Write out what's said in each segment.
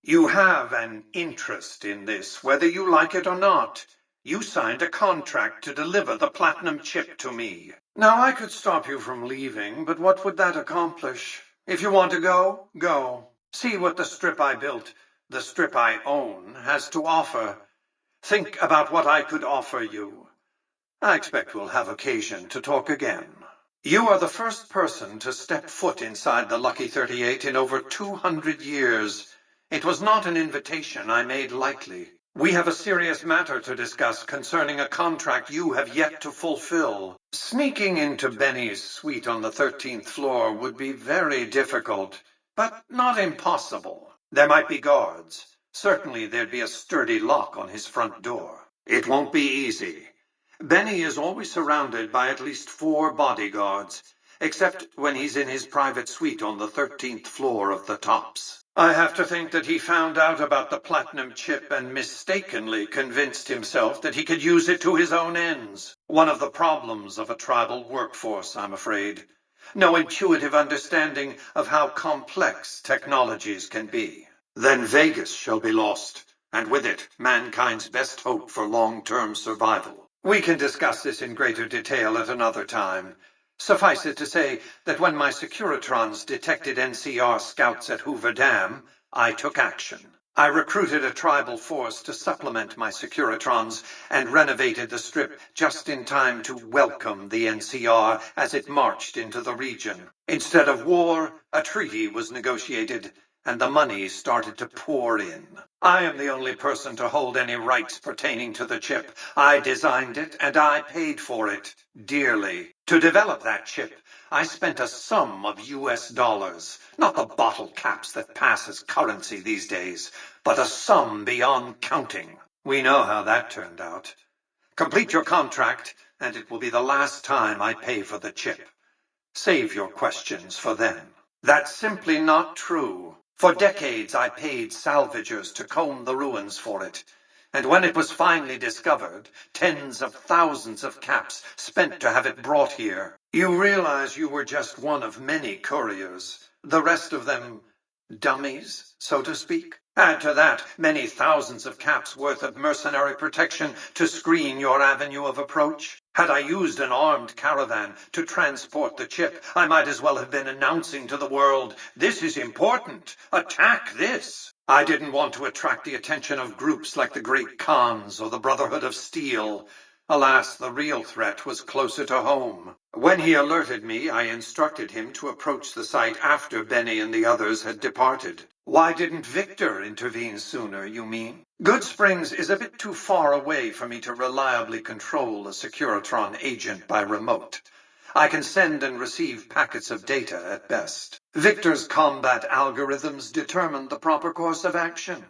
You have an interest in this, whether you like it or not. You signed a contract to deliver the platinum chip to me. Now, I could stop you from leaving, but what would that accomplish? If you want to go, go. See what the strip I built, the strip I own, has to offer. Think about what I could offer you. I expect we'll have occasion to talk again. You are the first person to step foot inside the Lucky 38 in over 200 years. It was not an invitation I made lightly. We have a serious matter to discuss concerning a contract you have yet to fulfill. Sneaking into Benny's suite on the 13th floor would be very difficult, but not impossible. There might be guards. Certainly there'd be a sturdy lock on his front door. It won't be easy. Benny is always surrounded by at least 4 bodyguards, except when he's in his private suite on the 13th floor of the Tops. I have to think that he found out about the platinum chip and mistakenly convinced himself that he could use it to his own ends. One of the problems of a tribal workforce, I'm afraid. No intuitive understanding of how complex technologies can be. Then Vegas shall be lost, and with it, mankind's best hope for long-term survival. We can discuss this in greater detail at another time. Suffice it to say that when my securitrons detected NCR scouts at Hoover Dam, I took action. I recruited a tribal force to supplement my securitrons and renovated the strip just in time to welcome the NCR as it marched into the region. Instead of war, a treaty was negotiated, and the money started to pour in. I am the only person to hold any rights pertaining to the chip. I designed it, and I paid for it, dearly. To develop that chip, I spent a sum of US dollars, not the bottle caps that pass as currency these days, but a sum beyond counting. We know how that turned out. Complete your contract, and it will be the last time I pay for the chip. Save your questions for then. That's simply not true. For decades I paid salvagers to comb the ruins for it, and when it was finally discovered, tens of thousands of caps spent to have it brought here. You realize you were just one of many couriers, the rest of them dummies, so to speak. Add to that many thousands of caps worth of mercenary protection to screen your avenue of approach. Had I used an armed caravan to transport the chip, I might as well have been announcing to the world, "This is important. Attack this." I didn't want to attract the attention of groups like the Great Khans or the Brotherhood of Steel. Alas, the real threat was closer to home. When he alerted me, I instructed him to approach the site after Benny and the others had departed. Why didn't Victor intervene sooner, you mean? Good Springs is a bit too far away for me to reliably control a Securitron agent by remote. I can send and receive packets of data at best. Victor's combat algorithms determined the proper course of action.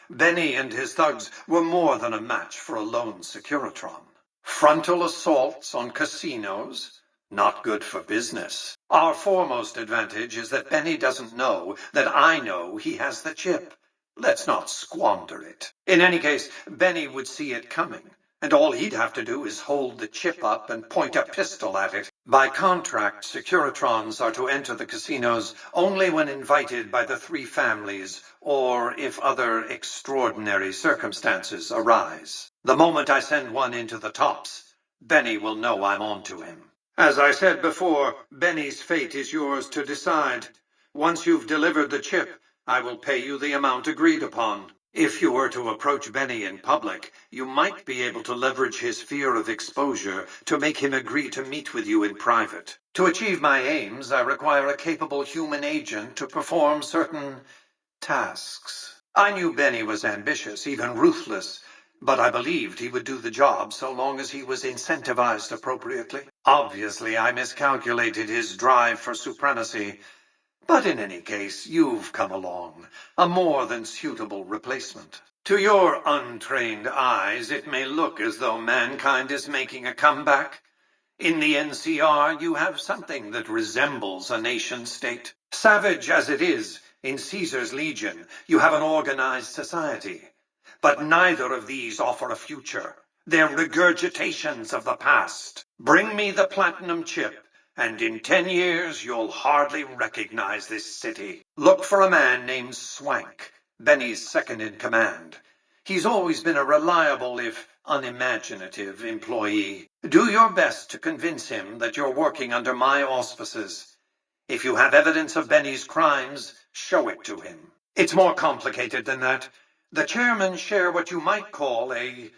Benny and his thugs were more than a match for a lone Securitron. Frontal assaults on casinos? Not good for business. Our foremost advantage is that Benny doesn't know that I know he has the chip. Let's not squander it. In any case, Benny would see it coming, and all he'd have to do is hold the chip up and point a pistol at it. By contract, Securitrons are to enter the casinos only when invited by the 3 families, or if other extraordinary circumstances arise. The moment I send one into the Tops, Benny will know I'm on to him. As I said before, Benny's fate is yours to decide. Once you've delivered the chip, I will pay you the amount agreed upon. If you were to approach Benny in public, you might be able to leverage his fear of exposure to make him agree to meet with you in private. To achieve my aims, I require a capable human agent to perform certain tasks. I knew Benny was ambitious, even ruthless, but I believed he would do the job so long as he was incentivized appropriately. Obviously, I miscalculated his drive for supremacy. But in any case, you've come along, a more than suitable replacement. To your untrained eyes, it may look as though mankind is making a comeback. In the NCR, you have something that resembles a nation-state. Savage as it is, in Caesar's Legion, you have an organized society. But neither of these offer a future. They're regurgitations of the past. Bring me the platinum chip, and in 10 years you'll hardly recognize this city. Look for a man named Swank. Benny's second-in-command. He's always been a reliable, if unimaginative, employee. Do your best to convince him that you're working under my auspices. If you have evidence of Benny's crimes, show it to him. It's more complicated than that. The chairmen share what you might call a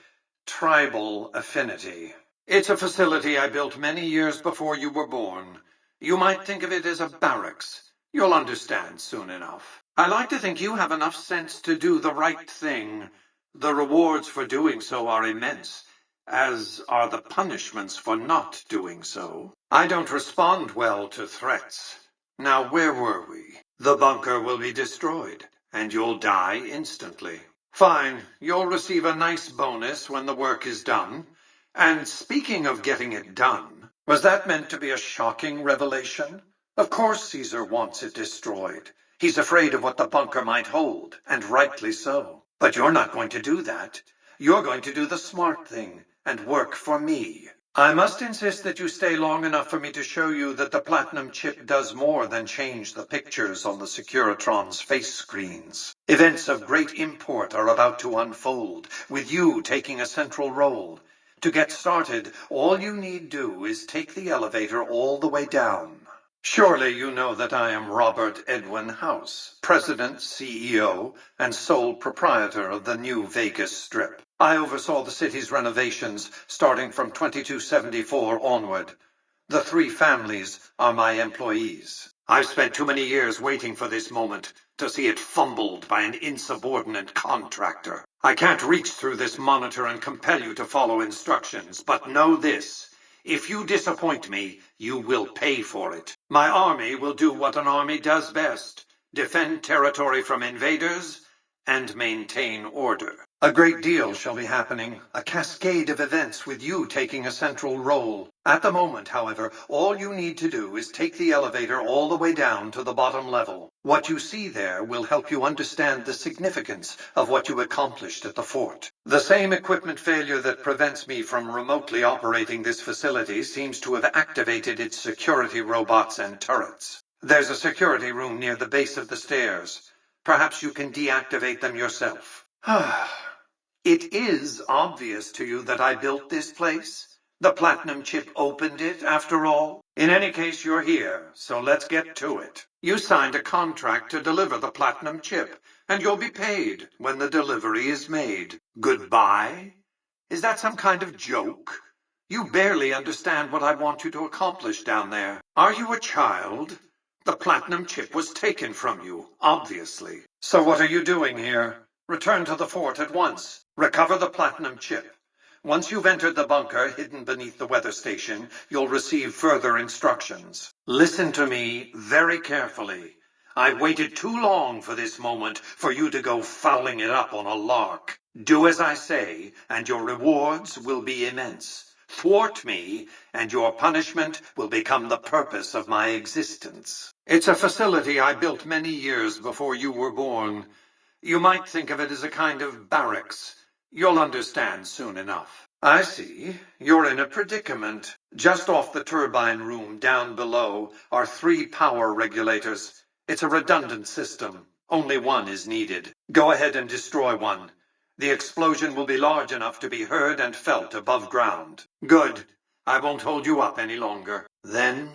tribal affinity. It's a facility I built many years before you were born. You might think of it as a barracks. You'll understand soon enough. I like to think you have enough sense to do the right thing. The rewards for doing so are immense, as are the punishments for not doing so. I don't respond well to threats. Now, where were we? The bunker will be destroyed, and you'll die instantly. Fine, you'll receive a nice bonus when the work is done. And speaking of getting it done, was that meant to be a shocking revelation? Of course Caesar wants it destroyed. He's afraid of what the bunker might hold, and rightly so. But you're not going to do that. You're going to do the smart thing and work for me. I must insist that you stay long enough for me to show you that the platinum chip does more than change the pictures on the securitrons' face screens. Events of great import are about to unfold, with you taking a central role. To get started, all you need do is take the elevator all the way down. Surely you know that I am Robert Edwin House, President, CEO, and sole proprietor of the new Vegas Strip. I oversaw the city's renovations starting from 2274 onward. The 3 families are my employees. I've spent too many years waiting for this moment to see it fumbled by an insubordinate contractor. I can't reach through this monitor and compel you to follow instructions, but know this. If you disappoint me, you will pay for it. My army will do what an army does best: defend territory from invaders and maintain order. A great deal shall be happening, a cascade of events with you taking a central role. At the moment, however, all you need to do is take the elevator all the way down to the bottom level. What you see there will help you understand the significance of what you accomplished at the fort. The same equipment failure that prevents me from remotely operating this facility seems to have activated its security robots and turrets. There's a security room near the base of the stairs. Perhaps you can deactivate them yourself. It is obvious to you that I built this place. The platinum chip opened it, after all. In any case, you're here, so let's get to it. You signed a contract to deliver the platinum chip, and you'll be paid when the delivery is made. Goodbye? Is that some kind of joke? You barely understand what I want you to accomplish down there. Are you a child? The platinum chip was taken from you, obviously. So what are you doing here? Return to the fort at once. Recover the platinum chip. Once you've entered the bunker hidden beneath the weather station, you'll receive further instructions. Listen to me very carefully. I've waited too long for this moment for you to go fouling it up on a lark. Do as I say, and your rewards will be immense. Thwart me, and your punishment will become the purpose of my existence. It's a facility I built many years before you were born. You might think of it as a kind of barracks. You'll understand soon enough. I see. You're in a predicament. Just off the turbine room down below are 3 power regulators. It's a redundant system. Only one is needed. Go ahead and destroy one. The explosion will be large enough to be heard and felt above ground. Good. I won't hold you up any longer. Then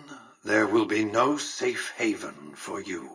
there will be no safe haven for you.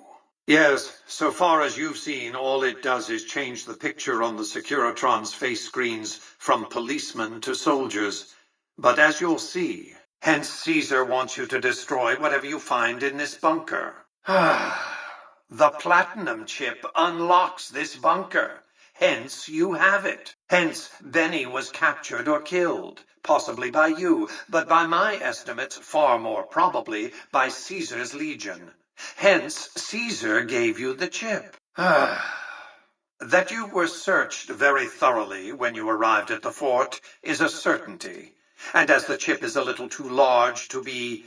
Yes, so far as you've seen, all it does is change the picture on the Securitrons' face screens from policemen to soldiers. But as you'll see, hence Caesar wants you to destroy whatever you find in this bunker. The platinum chip unlocks this bunker. Hence you have it. Hence Benny was captured or killed, possibly by you, but by my estimates, far more probably by Caesar's legion. Hence, Caesar gave you the chip. That you were searched very thoroughly when you arrived at the fort is a certainty. And as the chip is a little too large to be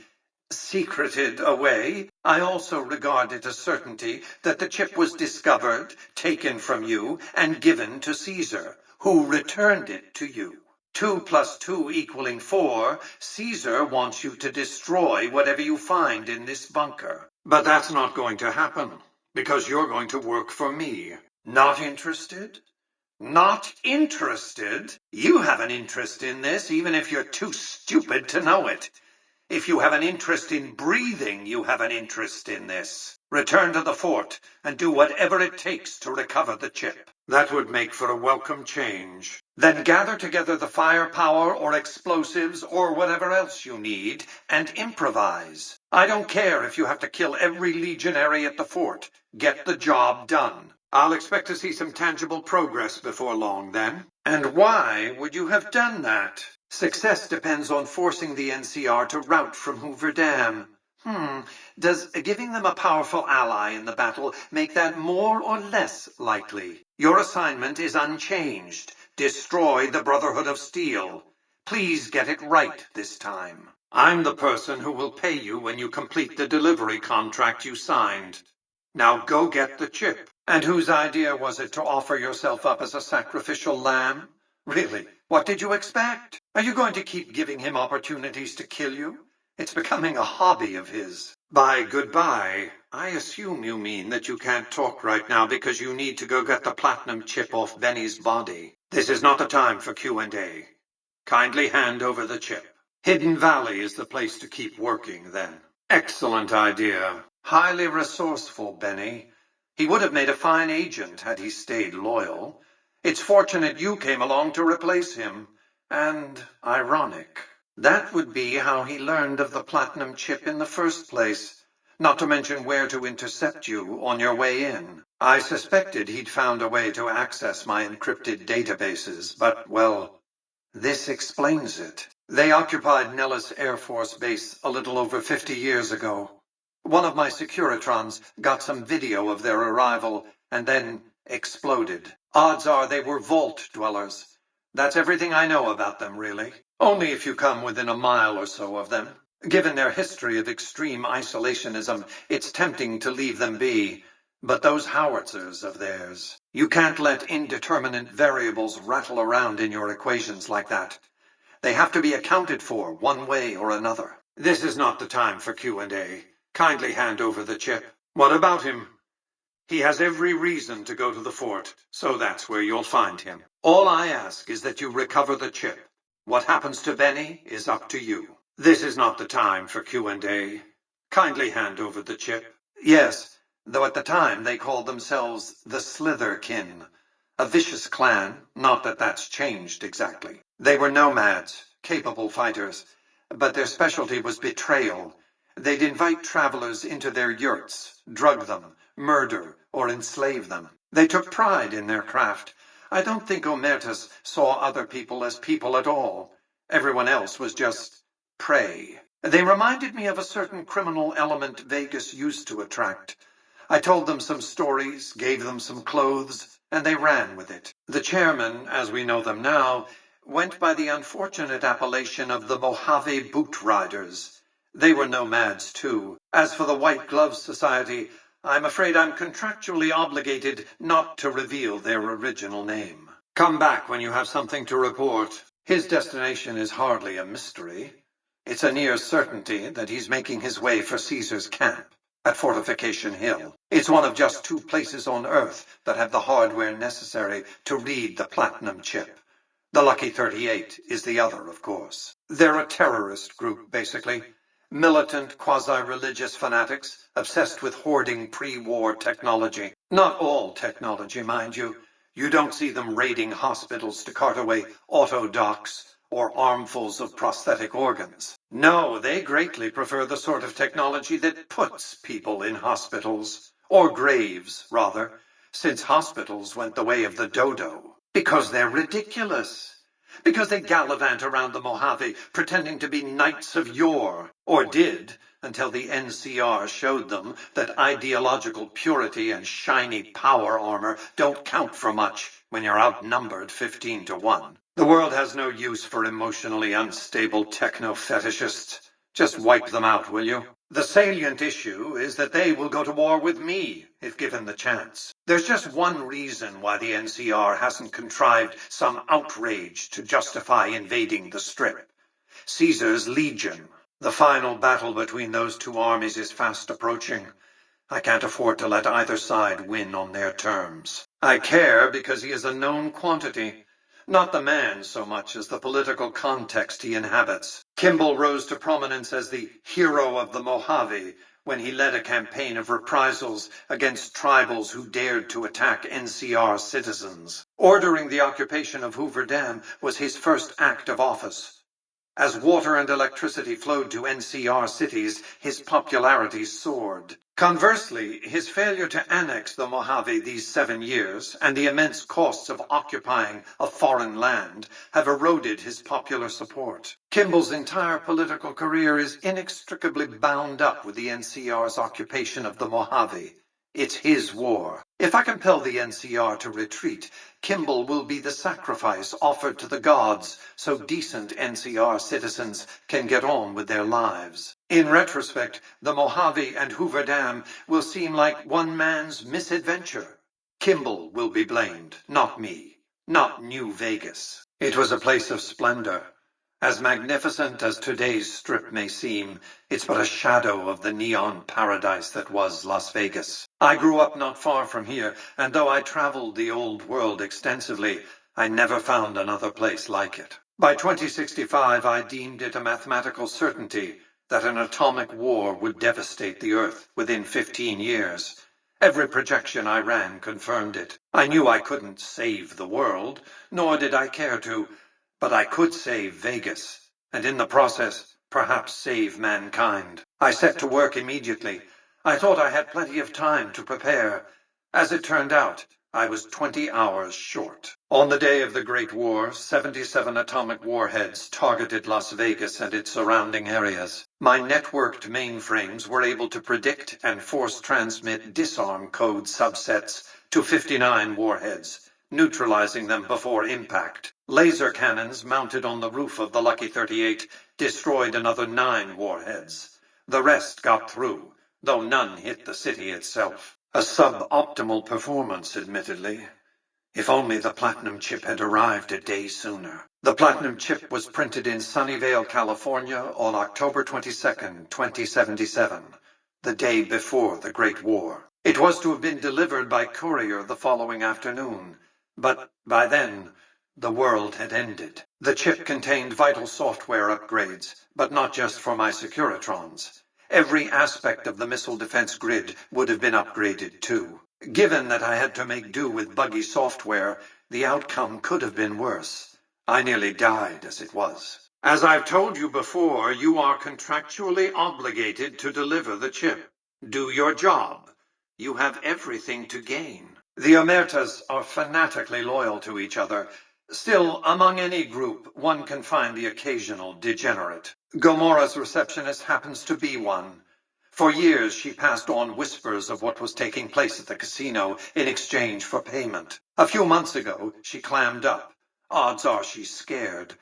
secreted away, I also regard it a certainty that the chip was discovered, taken from you, and given to Caesar, who returned it to you. 2 + 2 = 4, Caesar wants you to destroy whatever you find in this bunker. But that's not going to happen, because you're going to work for me. Not interested? Not interested? You have an interest in this, even if you're too stupid to know it. If you have an interest in breathing, you have an interest in this. Return to the fort and do whatever it takes to recover the chip. That would make for a welcome change. Then gather together the firepower or explosives or whatever else you need and improvise. I don't care if you have to kill every legionary at the fort. Get the job done. I'll expect to see some tangible progress before long, then. And why would you have done that? Success depends on forcing the NCR to rout from Hoover Dam. Does giving them a powerful ally in the battle make that more or less likely? Your assignment is unchanged. Destroy the Brotherhood of Steel. Please get it right this time. I'm the person who will pay you when you complete the delivery contract you signed. Now go get the chip. And whose idea was it to offer yourself up as a sacrificial lamb? Really, what did you expect? Are you going to keep giving him opportunities to kill you? It's becoming a hobby of his. By goodbye, I assume you mean that you can't talk right now because you need to go get the platinum chip off Benny's body. This is not the time for Q&A. Kindly hand over the chip. Hidden Valley is the place to keep working, then. Excellent idea. Highly resourceful, Benny. He would have made a fine agent had he stayed loyal. It's fortunate you came along to replace him. And ironic. That would be how he learned of the platinum chip in the first place. Not to mention where to intercept you on your way in. I suspected he'd found a way to access my encrypted databases, but, well, this explains it. They occupied Nellis Air Force Base a little over 50 years ago. One of my securitrons got some video of their arrival and then exploded. Odds are they were vault dwellers. That's everything I know about them, really. Only if you come within a mile or so of them. Given their history of extreme isolationism, it's tempting to leave them be. But those howitzers of theirs, you can't let indeterminate variables rattle around in your equations like that. They have to be accounted for one way or another. This is not the time for Q&A. Kindly hand over the chip. What about him? He has every reason to go to the fort, so that's where you'll find him. All I ask is that you recover the chip. What happens to Benny is up to you. This is not the time for Q&A. Kindly hand over the chip. Yes, though at the time they called themselves the Slitherkin. A vicious clan, not that that's changed exactly. They were nomads, capable fighters, but their specialty was betrayal. They'd invite travelers into their yurts, drug them, murder, or enslave them. They took pride in their craft. I don't think Omertus saw other people as people at all. Everyone else was just prey. They reminded me of a certain criminal element Vegas used to attract. I told them some stories, gave them some clothes, and they ran with it. The chairmen, as we know them now, went by the unfortunate appellation of the Mojave Boot Riders. They were nomads, too. As for the White Glove Society, I'm afraid I'm contractually obligated not to reveal their original name. Come back when you have something to report. His destination is hardly a mystery. It's a near certainty that he's making his way for Caesar's camp at Fortification Hill. It's one of just 2 places on Earth that have the hardware necessary to read the platinum chip. The Lucky 38 is the other, of course. They're a terrorist group, basically. Militant, quasi-religious fanatics, obsessed with hoarding pre-war technology. Not all technology, mind you. You don't see them raiding hospitals to cart away auto-docs or armfuls of prosthetic organs. No, they greatly prefer the sort of technology that puts people in hospitals. Or graves, rather, since hospitals went the way of the dodo. Because they're ridiculous. Because they gallivant around the Mojave pretending to be knights of yore, or did, until the NCR showed them that ideological purity and shiny power armor don't count for much when you're outnumbered 15-1. The world has no use for emotionally unstable techno-fetishists. Just wipe them out, will you? The salient issue is that they will go to war with me, if given the chance. There's just one reason why the NCR hasn't contrived some outrage to justify invading the Strip. Caesar's Legion. The final battle between those 2 armies is fast approaching. I can't afford to let either side win on their terms. I care because he is a known quantity. Not the man so much as the political context he inhabits. Kimball rose to prominence as the hero of the Mojave when he led a campaign of reprisals against tribals who dared to attack NCR citizens. Ordering the occupation of Hoover Dam was his first act of office. As water and electricity flowed to NCR cities, his popularity soared. Conversely, his failure to annex the Mojave these 7 years and the immense costs of occupying a foreign land have eroded his popular support. Kimball's entire political career is inextricably bound up with the NCR's occupation of the Mojave. It's his war. If I compel the NCR to retreat, Kimball will be the sacrifice offered to the gods so decent NCR citizens can get on with their lives. In retrospect, the Mojave and Hoover Dam will seem like one man's misadventure. Kimball will be blamed, not me, not New Vegas. It was a place of splendor. As magnificent as today's Strip may seem, it's but a shadow of the neon paradise that was Las Vegas. I grew up not far from here, and though I traveled the old world extensively, I never found another place like it. By 2065, I deemed it a mathematical certainty that an atomic war would devastate the Earth within 15 years. Every projection I ran confirmed it. I knew I couldn't save the world, nor did I care to, but I could save Vegas, and in the process, perhaps save mankind. I set to work immediately. I thought I had plenty of time to prepare. As it turned out, I was 20 hours short. On the day of the Great War, 77 atomic warheads targeted Las Vegas and its surrounding areas. My networked mainframes were able to predict and force transmit disarm code subsets to 59 warheads, neutralizing them before impact. Laser cannons mounted on the roof of the Lucky 38 destroyed another 9 warheads. The rest got through, though none hit the city itself. A suboptimal performance, admittedly. If only the platinum chip had arrived a day sooner. The platinum chip was printed in Sunnyvale, California on October 22nd, 2077, the day before the Great War. It was to have been delivered by courier the following afternoon, but by then, the world had ended. The chip contained vital software upgrades, but not just for my securitrons. Every aspect of the missile defense grid would have been upgraded too. Given that I had to make do with buggy software, the outcome could have been worse. I nearly died as it was. As I've told you before, you are contractually obligated to deliver the chip. Do your job. You have everything to gain. The Omertas are fanatically loyal to each other. Still, among any group, one can find the occasional degenerate. Gomora's receptionist happens to be one. For years, she passed on whispers of what was taking place at the casino in exchange for payment. A few months ago, she clammed up. Odds are she's scared.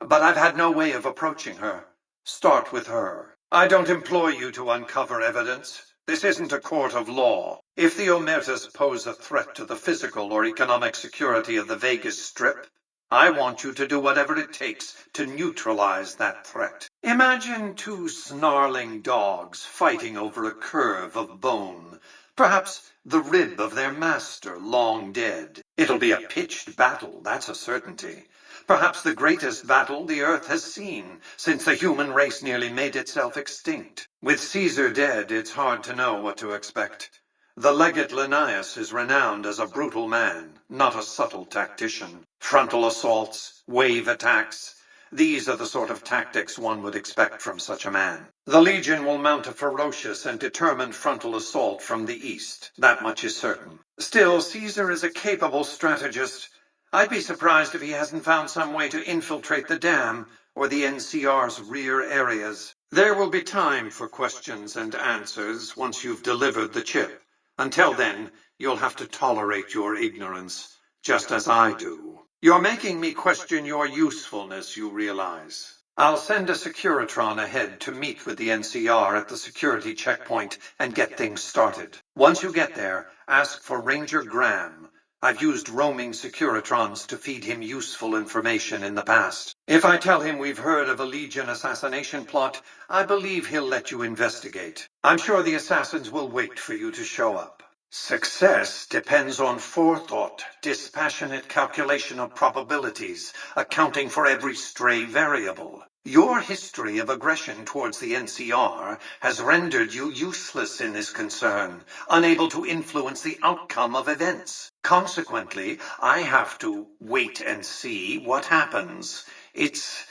But I've had no way of approaching her. Start with her. I don't employ you to uncover evidence. This isn't a court of law. If the Omertas pose a threat to the physical or economic security of the Vegas Strip, I want you to do whatever it takes to neutralize that threat. Imagine 2 snarling dogs fighting over a curve of bone, perhaps the rib of their master long dead. It'll be a pitched battle, that's a certainty. Perhaps the greatest battle the Earth has seen since the human race nearly made itself extinct. With Caesar dead, it's hard to know what to expect. The legate Linnaeus is renowned as a brutal man, not a subtle tactician. Frontal assaults, wave attacks, these are the sort of tactics one would expect from such a man. The Legion will mount a ferocious and determined frontal assault from the east, that much is certain. Still, Caesar is a capable strategist. I'd be surprised if he hasn't found some way to infiltrate the dam or the NCR's rear areas. There will be time for questions and answers once you've delivered the chip. Until then, you'll have to tolerate your ignorance, just as I do. You're making me question your usefulness, you realize. I'll send a securitron ahead to meet with the NCR at the security checkpoint and get things started. Once you get there, ask for Ranger Graham. I've used roaming securitrons to feed him useful information in the past. If I tell him we've heard of a Legion assassination plot, I believe he'll let you investigate. I'm sure the assassins will wait for you to show up. Success depends on forethought, dispassionate calculation of probabilities, accounting for every stray variable. Your history of aggression towards the NCR has rendered you useless in this concern, unable to influence the outcome of events. Consequently, I have to wait and see what happens. It's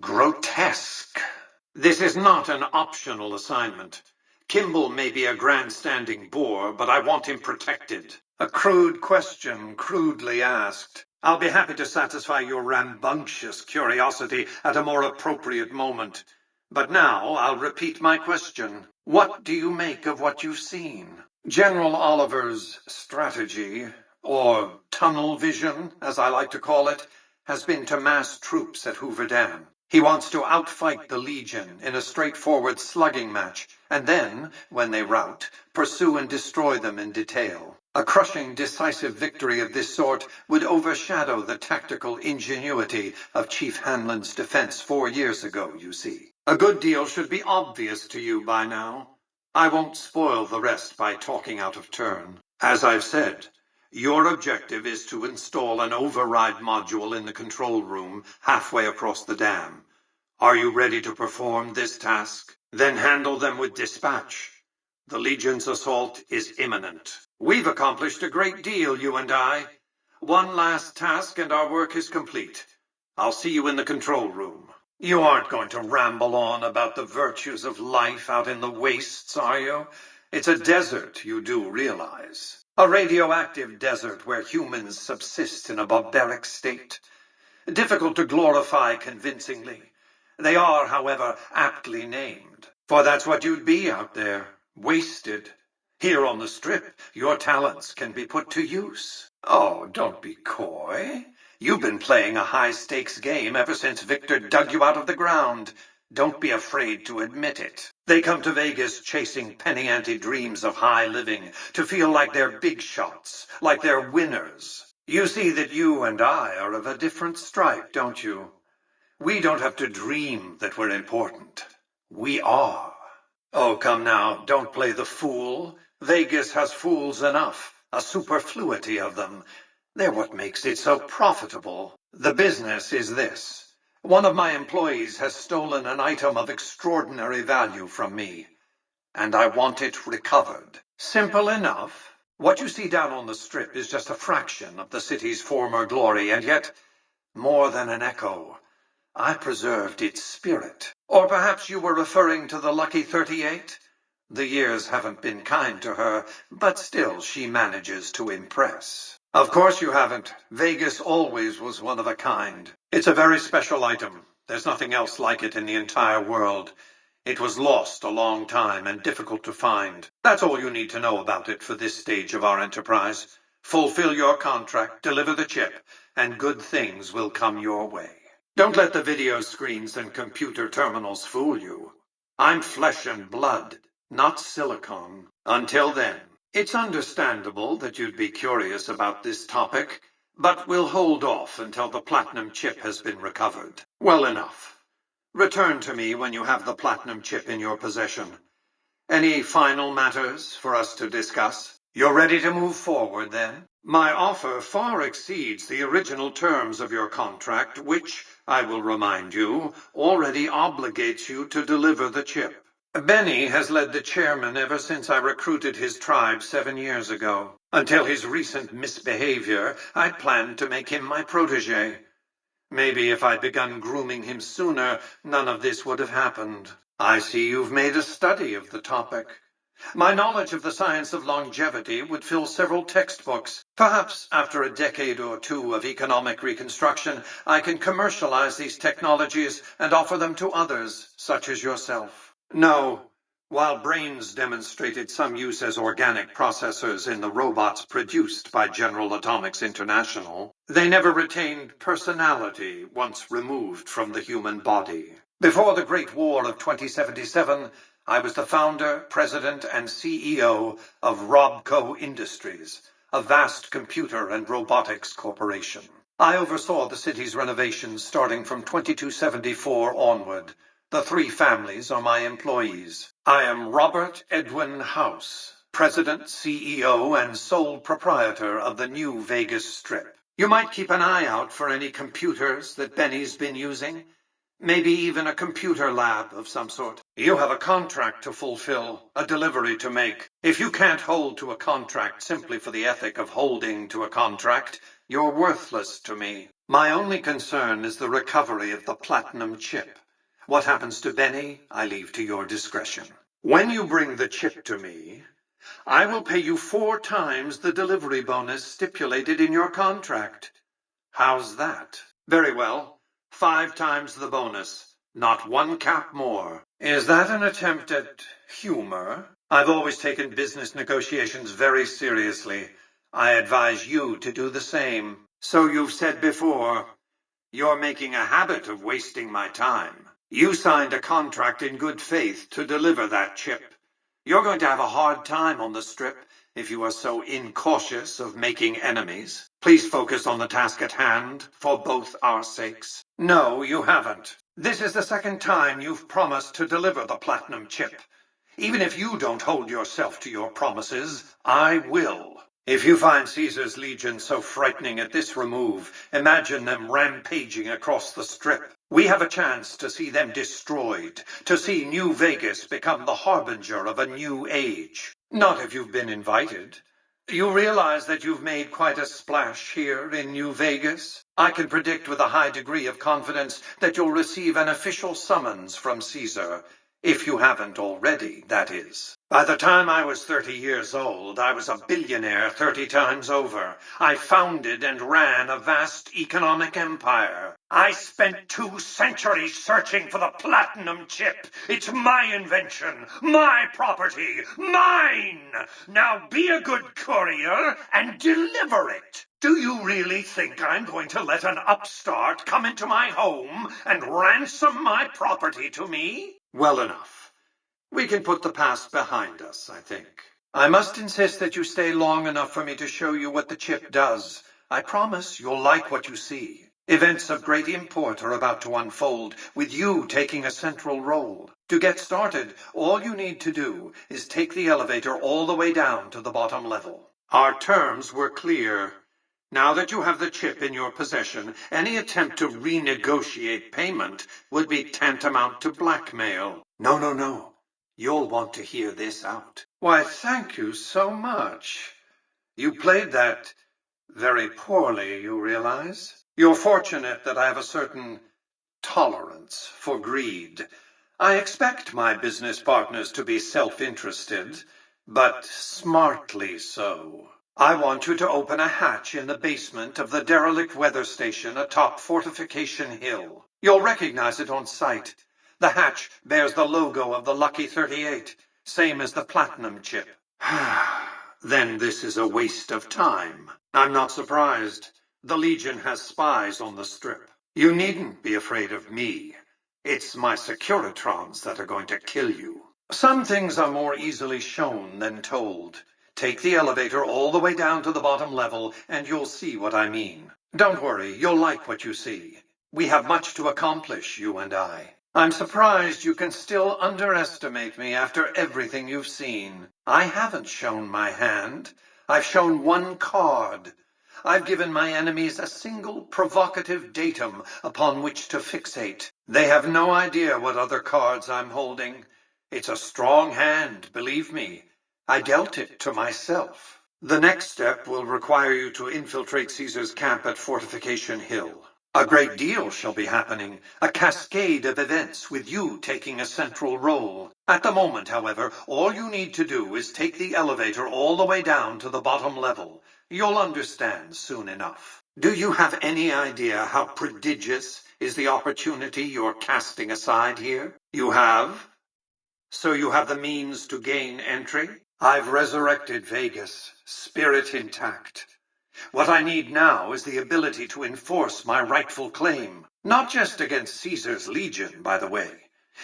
grotesque. This is not an optional assignment. Kimball may be a grandstanding bore, but I want him protected. A crude question, crudely asked. I'll be happy to satisfy your rambunctious curiosity at a more appropriate moment. But now I'll repeat my question. What do you make of what you've seen? General Oliver's strategy, or tunnel vision, as I like to call it, has been to mass troops at Hoover Dam. He wants to outfight the Legion in a straightforward slugging match, and then, when they rout, pursue and destroy them in detail. A crushing, decisive victory of this sort would overshadow the tactical ingenuity of Chief Hanlon's defense 4 years ago, you see. A good deal should be obvious to you by now. I won't spoil the rest by talking out of turn. As I've said, your objective is to install an override module in the control room halfway across the dam. Are you ready to perform this task? Then handle them with dispatch. The Legion's assault is imminent. We've accomplished a great deal, you and I. One last task and our work is complete. I'll see you in the control room. You aren't going to ramble on about the virtues of life out in the wastes, are you? It's a desert, you do realize. A radioactive desert where humans subsist in a barbaric state. Difficult to glorify convincingly. They are, however, aptly named. For that's what you'd be out there, wasted. Here on the Strip, your talents can be put to use. Oh, don't be coy. You've been playing a high-stakes game ever since Victor dug you out of the ground. Don't be afraid to admit it. They come to Vegas chasing penny-ante dreams of high living, to feel like they're big shots, like they're winners. You see that you and I are of a different stripe, don't you? We don't have to dream that we're important. We are. Oh, come now, don't play the fool. Vegas has fools enough, a superfluity of them. They're what makes it so profitable. The business is this. One of my employees has stolen an item of extraordinary value from me, and I want it recovered. Simple enough. What you see down on the Strip is just a fraction of the city's former glory, and yet, more than an echo, I preserved its spirit. Or perhaps you were referring to the Lucky 38? The years haven't been kind to her, but still she manages to impress. Of course you haven't. Vegas always was one of a kind. It's a very special item. There's nothing else like it in the entire world. It was lost a long time and difficult to find. That's all you need to know about it for this stage of our enterprise. Fulfill your contract, deliver the chip, and good things will come your way. Don't let the video screens and computer terminals fool you. I'm flesh and blood, not silicone. Until then, it's understandable that you'd be curious about this topic, but we'll hold off until the platinum chip has been recovered. Well enough. Return to me when you have the platinum chip in your possession. Any final matters for us to discuss? You're ready to move forward, then? My offer far exceeds the original terms of your contract, which, I will remind you, already obligates you to deliver the chip. Benny has led the chairman ever since I recruited his tribe 7 years ago. Until his recent misbehavior, I'd planned to make him my protege. Maybe if I'd begun grooming him sooner, none of this would have happened. I see you've made a study of the topic. My knowledge of the science of longevity would fill several textbooks. Perhaps after a decade or two of economic reconstruction, I can commercialize these technologies and offer them to others, such as yourself. No, while brains demonstrated some use as organic processors in the robots produced by General Atomics International, they never retained personality once removed from the human body. Before the Great War of 2077, I was the founder, president, and CEO of Robco Industries, a vast computer and robotics corporation. I oversaw the city's renovations starting from 2274 onward. The three families are my employees. I am Robert Edwin House, President, CEO, and sole proprietor of the new Vegas Strip. You might keep an eye out for any computers that Benny's been using. Maybe even a computer lab of some sort. You have a contract to fulfill, a delivery to make. If you can't hold to a contract simply for the ethic of holding to a contract, you're worthless to me. My only concern is the recovery of the platinum chip. What happens to Benny, I leave to your discretion. When you bring the chip to me, I will pay you 4 times the delivery bonus stipulated in your contract. How's that? Very well. 5 times the bonus. Not 1 cap more. Is that an attempt at humor? I've always taken business negotiations very seriously. I advise you to do the same. So you've said before, you're making a habit of wasting my time. You signed a contract in good faith to deliver that chip. You're going to have a hard time on the Strip if you are so incautious of making enemies. Please focus on the task at hand for both our sakes. No, you haven't. This is the second time you've promised to deliver the platinum chip. Even if you don't hold yourself to your promises, I will. If you find Caesar's Legion so frightening at this remove, imagine them rampaging across the Strip. We have a chance to see them destroyed, to see New Vegas become the harbinger of a new age. Not if you've been invited. You realize that you've made quite a splash here in New Vegas? I can predict with a high degree of confidence that you'll receive an official summons from Caesar. If you haven't already, that is. By the time I was 30 years old, I was a billionaire 30 times over. I founded and ran a vast economic empire. I spent 2 centuries searching for the platinum chip. It's my invention, my property, mine! Now be a good courier and deliver it. Do you really think I'm going to let an upstart come into my home and ransom my property to me? Well enough. We can put the past behind us, I think. I must insist that you stay long enough for me to show you what the chip does. I promise you'll like what you see. Events of great import are about to unfold, with you taking a central role. To get started, all you need to do is take the elevator all the way down to the bottom level. Our terms were clear. Now that you have the chip in your possession, any attempt to renegotiate payment would be tantamount to blackmail. No. You'll want to hear this out. Why, thank you so much. You played that very poorly, you realize? You're fortunate that I have a certain tolerance for greed. I expect my business partners to be self-interested, but smartly so. I want you to open a hatch in the basement of the derelict weather station atop Fortification Hill. You'll recognize it on sight. The hatch bears the logo of the Lucky 38, same as the platinum chip. Then this is a waste of time. I'm not surprised. The Legion has spies on the Strip. You needn't be afraid of me. It's my securitrons that are going to kill you. Some things are more easily shown than told. Take the elevator all the way down to the bottom level, and you'll see what I mean. Don't worry, you'll like what you see. We have much to accomplish, you and I. I'm surprised you can still underestimate me after everything you've seen. I haven't shown my hand. I've shown 1 card. I've given my enemies a single provocative datum upon which to fixate. They have no idea what other cards I'm holding. It's a strong hand, believe me. I dealt it to myself. The next step will require you to infiltrate Caesar's camp at Fortification Hill. A great deal shall be happening, a cascade of events with you taking a central role. At the moment, however, all you need to do is take the elevator all the way down to the bottom level. You'll understand soon enough. Do you have any idea how prodigious is the opportunity you're casting aside here? You have? So you have the means to gain entry? I've resurrected Vegas, spirit intact. What I need now is the ability to enforce my rightful claim, not just against Caesar's Legion, by the way.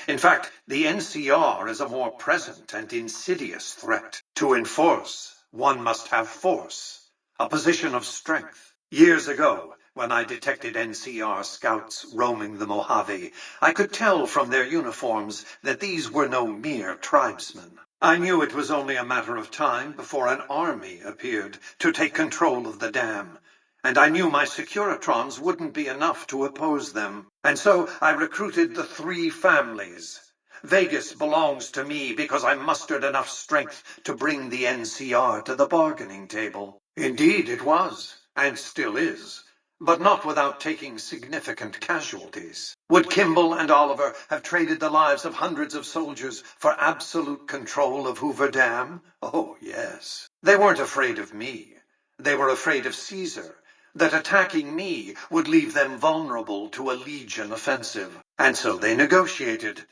In fact, the NCR is a more present and insidious threat. To enforce, one must have force. a position of strength. Years ago, when I detected NCR scouts roaming the Mojave, I could tell from their uniforms that these were no mere tribesmen. I knew it was only a matter of time before an army appeared to take control of the dam, and I knew my securitrons wouldn't be enough to oppose them. And so I recruited the three families. Vegas belongs to me because I mustered enough strength to bring the NCR to the bargaining table. Indeed it was, and still is, but not without taking significant casualties. Would Kimball and Oliver have traded the lives of hundreds of soldiers for absolute control of Hoover Dam? Oh, yes. They weren't afraid of me. They were afraid of Caesar, that attacking me would leave them vulnerable to a Legion offensive. And so they negotiated.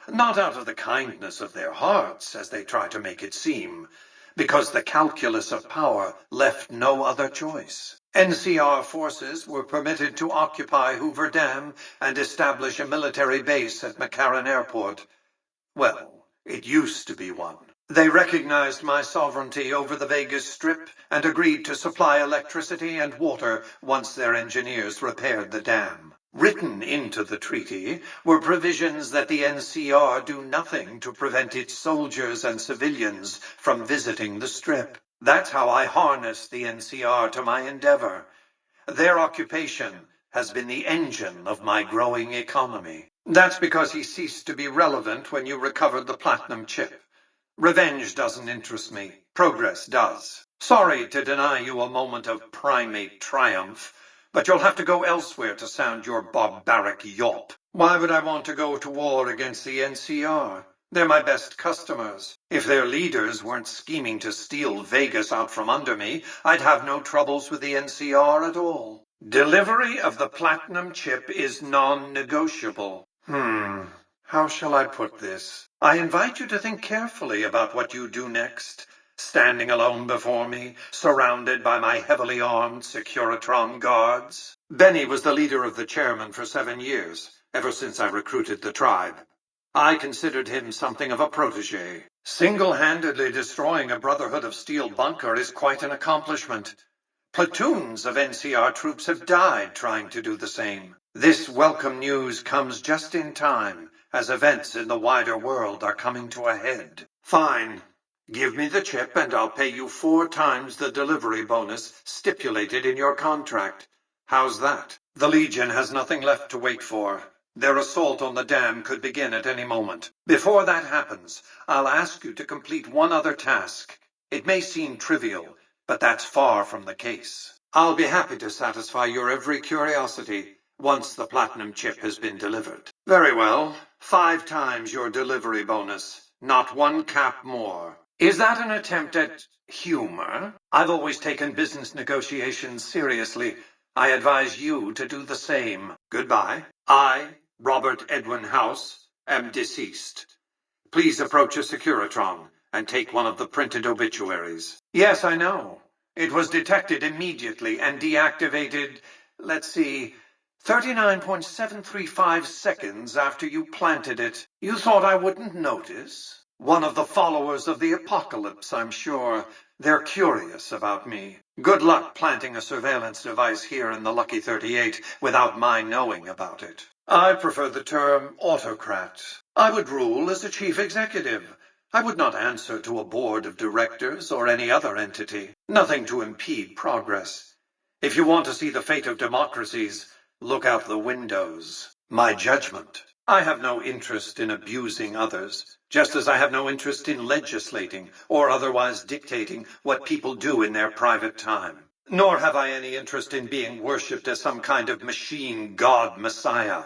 Not out of the kindness of their hearts, as they try to make it seem, because the calculus of power left no other choice. NCR forces were permitted to occupy Hoover Dam and establish a military base at McCarran Airport. Well, it used to be one. They recognized my sovereignty over the Vegas Strip and agreed to supply electricity and water once their engineers repaired the dam. Written into the treaty were provisions that the NCR do nothing to prevent its soldiers and civilians from visiting the Strip. That's how I harness the NCR to my endeavor. Their occupation has been the engine of my growing economy. That's because he ceased to be relevant when you recovered the platinum chip. Revenge doesn't interest me. Progress does. Sorry to deny you a moment of primate triumph, but you'll have to go elsewhere to sound your barbaric yawp. Why would I want to go to war against the NCR? They're my best customers. If their leaders weren't scheming to steal Vegas out from under me, I'd have no troubles with the NCR at all. Delivery of the platinum chip is non-negotiable. How shall I put this? I invite you to think carefully about what you do next. Standing alone before me, surrounded by my heavily armed securitron guards. Benny was the leader of the chairman for 7 years, ever since I recruited the tribe. I considered him something of a protege. Single-handedly destroying a Brotherhood of Steel bunker is quite an accomplishment. Platoons of NCR troops have died trying to do the same. This welcome news comes just in time, as events in the wider world are coming to a head. Fine. Give me the chip and I'll pay you 4 times the delivery bonus stipulated in your contract. How's that? The Legion has nothing left to wait for. Their assault on the dam could begin at any moment. Before that happens, I'll ask you to complete one other task. It may seem trivial, but that's far from the case. I'll be happy to satisfy your every curiosity once the platinum chip has been delivered. Very well. 5 times your delivery bonus. Not 1 cap more. Is that an attempt at humor? I've always taken business negotiations seriously. I advise you to do the same. Goodbye. I, Robert Edwin House, am deceased. Please approach a securitron and take one of the printed obituaries. Yes, I know. It was detected immediately and deactivated, let's see, 39.735 seconds after you planted it. You thought I wouldn't notice? One of the followers of the apocalypse, I'm sure. They're curious about me. Good luck planting a surveillance device here in the Lucky 38 without my knowing about it. I prefer the term autocrat. I would rule as a chief executive. I would not answer to a board of directors or any other entity. Nothing to impede progress. If you want to see the fate of democracies, look out the windows. My judgment. I have no interest in abusing others, just as I have no interest in legislating or otherwise dictating what people do in their private time. Nor have I any interest in being worshipped as some kind of machine god messiah.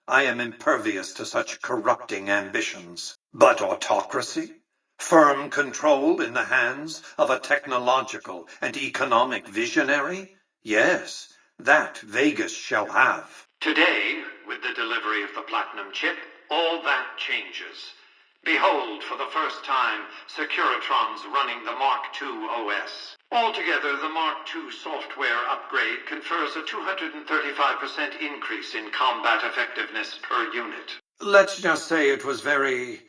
I am impervious to such corrupting ambitions. But autocracy? Firm control in the hands of a technological and economic visionary? Yes, that Vegas shall have. Today, with the delivery of the platinum chip, all that changes. Behold, for the first time, securitrons running the Mark II OS. Altogether, the Mark II software upgrade confers a 235% increase in combat effectiveness per unit. Let's just say it was very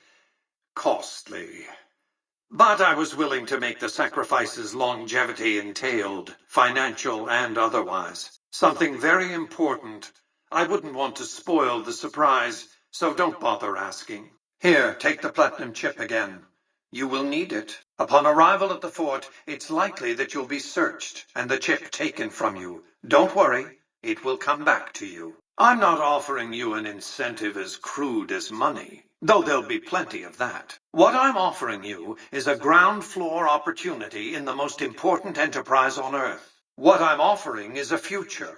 costly. But I was willing to make the sacrifices longevity entailed, financial and otherwise. Something very important. I wouldn't want to spoil the surprise, so don't bother asking. Here, take the platinum chip again. You will need it. Upon arrival at the fort, it's likely that you'll be searched and the chip taken from you. Don't worry, it will come back to you. I'm not offering you an incentive as crude as money, though there'll be plenty of that. What I'm offering you is a ground floor opportunity in the most important enterprise on Earth. What I'm offering is a future.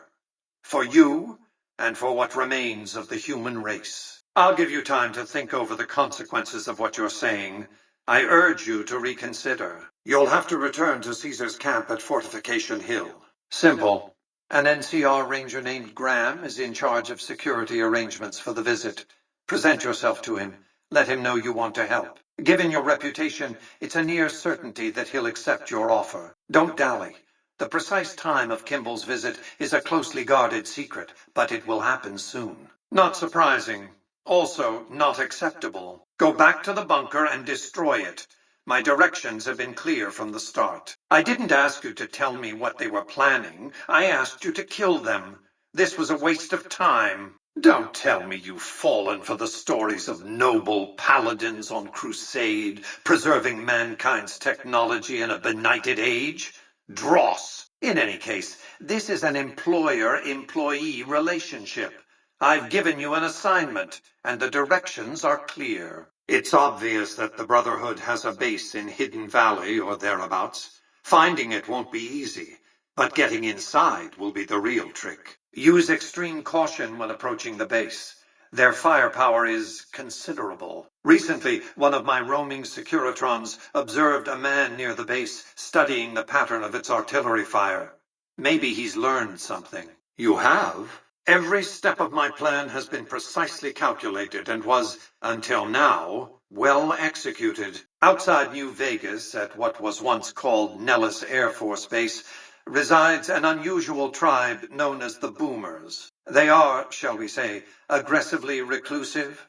For you, and for what remains of the human race. I'll give you time to think over the consequences of what you're saying. I urge you to reconsider. You'll have to return to Caesar's camp at Fortification Hill. Simple. An NCR ranger named Graham is in charge of security arrangements for the visit. Present yourself to him. Let him know you want to help. Given your reputation, it's a near certainty that he'll accept your offer. Don't dally. The precise time of Kimball's visit is a closely guarded secret, but it will happen soon. Not surprising. Also, not acceptable. Go back to the bunker and destroy it. My directions have been clear from the start. I didn't ask you to tell me what they were planning. I asked you to kill them. This was a waste of time. Don't tell me you've fallen for the stories of noble paladins on crusade, preserving mankind's technology in a benighted age. Dross. In any case, this is an employer-employee relationship. I've given you an assignment, and the directions are clear. It's obvious that the Brotherhood has a base in Hidden Valley or thereabouts. Finding it won't be easy, but getting inside will be the real trick. Use extreme caution when approaching the base. Their firepower is considerable. Recently, one of my roaming securitrons observed a man near the base studying the pattern of its artillery fire. Maybe he's learned something. You have? Every step of my plan has been precisely calculated and was, until now, well executed. Outside New Vegas, at what was once called Nellis Air Force Base, resides an unusual tribe known as the Boomers. They are, shall we say, aggressively reclusive.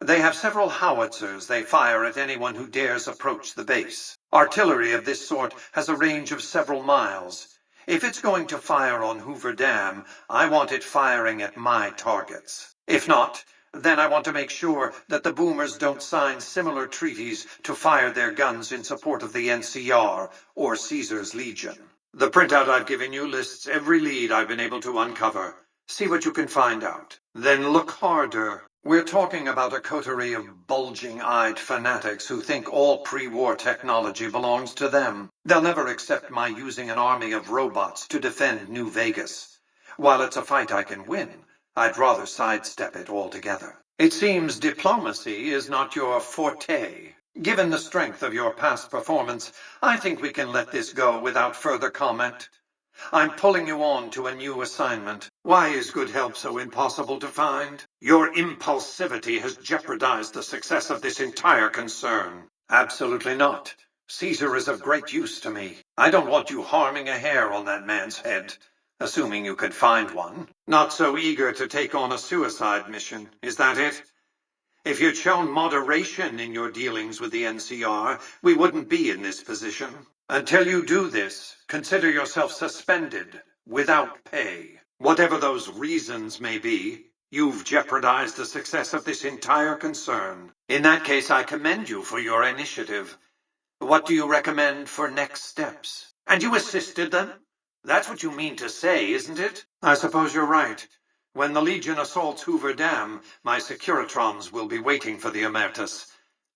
They have several howitzers they fire at anyone who dares approach the base. Artillery of this sort has a range of several miles. If it's going to fire on Hoover Dam, I want it firing at my targets. If not, then I want to make sure that the Boomers don't sign similar treaties to fire their guns in support of the NCR or Caesar's Legion. The printout I've given you lists every lead I've been able to uncover. See what you can find out. Then look harder. We're talking about a coterie of bulging-eyed fanatics who think all pre-war technology belongs to them. They'll never accept my using an army of robots to defend New Vegas. While it's a fight I can win, I'd rather sidestep it altogether. It seems diplomacy is not your forte. Given the strength of your past performance, I think we can let this go without further comment. I'm pulling you on to a new assignment. Why is good help so impossible to find? Your impulsivity has jeopardized the success of this entire concern. Absolutely not. Caesar is of great use to me. I don't want you harming a hair on that man's head, assuming you could find one. Not so eager to take on a suicide mission, is that it? If you'd shown moderation in your dealings with the NCR, we wouldn't be in this position. Until you do this, consider yourself suspended, without pay. Whatever those reasons may be, you've jeopardized the success of this entire concern. In that case, I commend you for your initiative. What do you recommend for next steps? And you assisted them? That's what you mean to say, isn't it? I suppose you're right. When the Legion assaults Hoover Dam, my securitrons will be waiting for the Emeritus.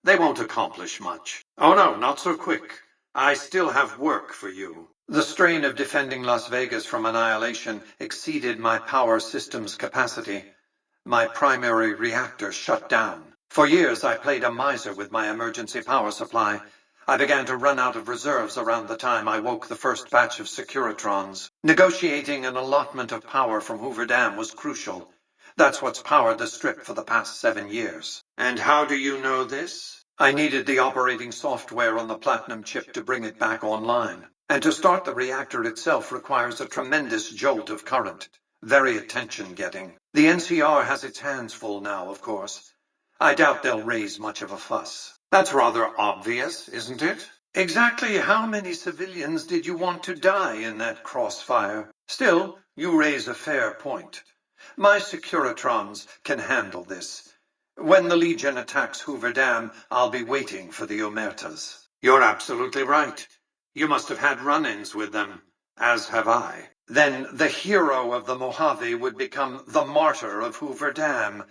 They won't accomplish much. Oh no, not so quick. I still have work for you. The strain of defending Las Vegas from annihilation exceeded my power system's capacity. My primary reactor shut down. For years I played a miser with my emergency power supply. I began to run out of reserves around the time I woke the first batch of securitrons. Negotiating an allotment of power from Hoover Dam was crucial. That's what's powered the strip for the past 7 years. And how do you know this? I needed the operating software on the platinum chip to bring it back online. And to start the reactor itself requires a tremendous jolt of current. Very attention-getting. The NCR has its hands full now, of course. I doubt they'll raise much of a fuss. That's rather obvious, isn't it? Exactly how many civilians did you want to die in that crossfire? Still, you raise a fair point. My securitrons can handle this. When the Legion attacks Hoover Dam, I'll be waiting for the Omertas. You're absolutely right. You must have had run-ins with them, as have I. Then the hero of the Mojave would become the martyr of Hoover Dam.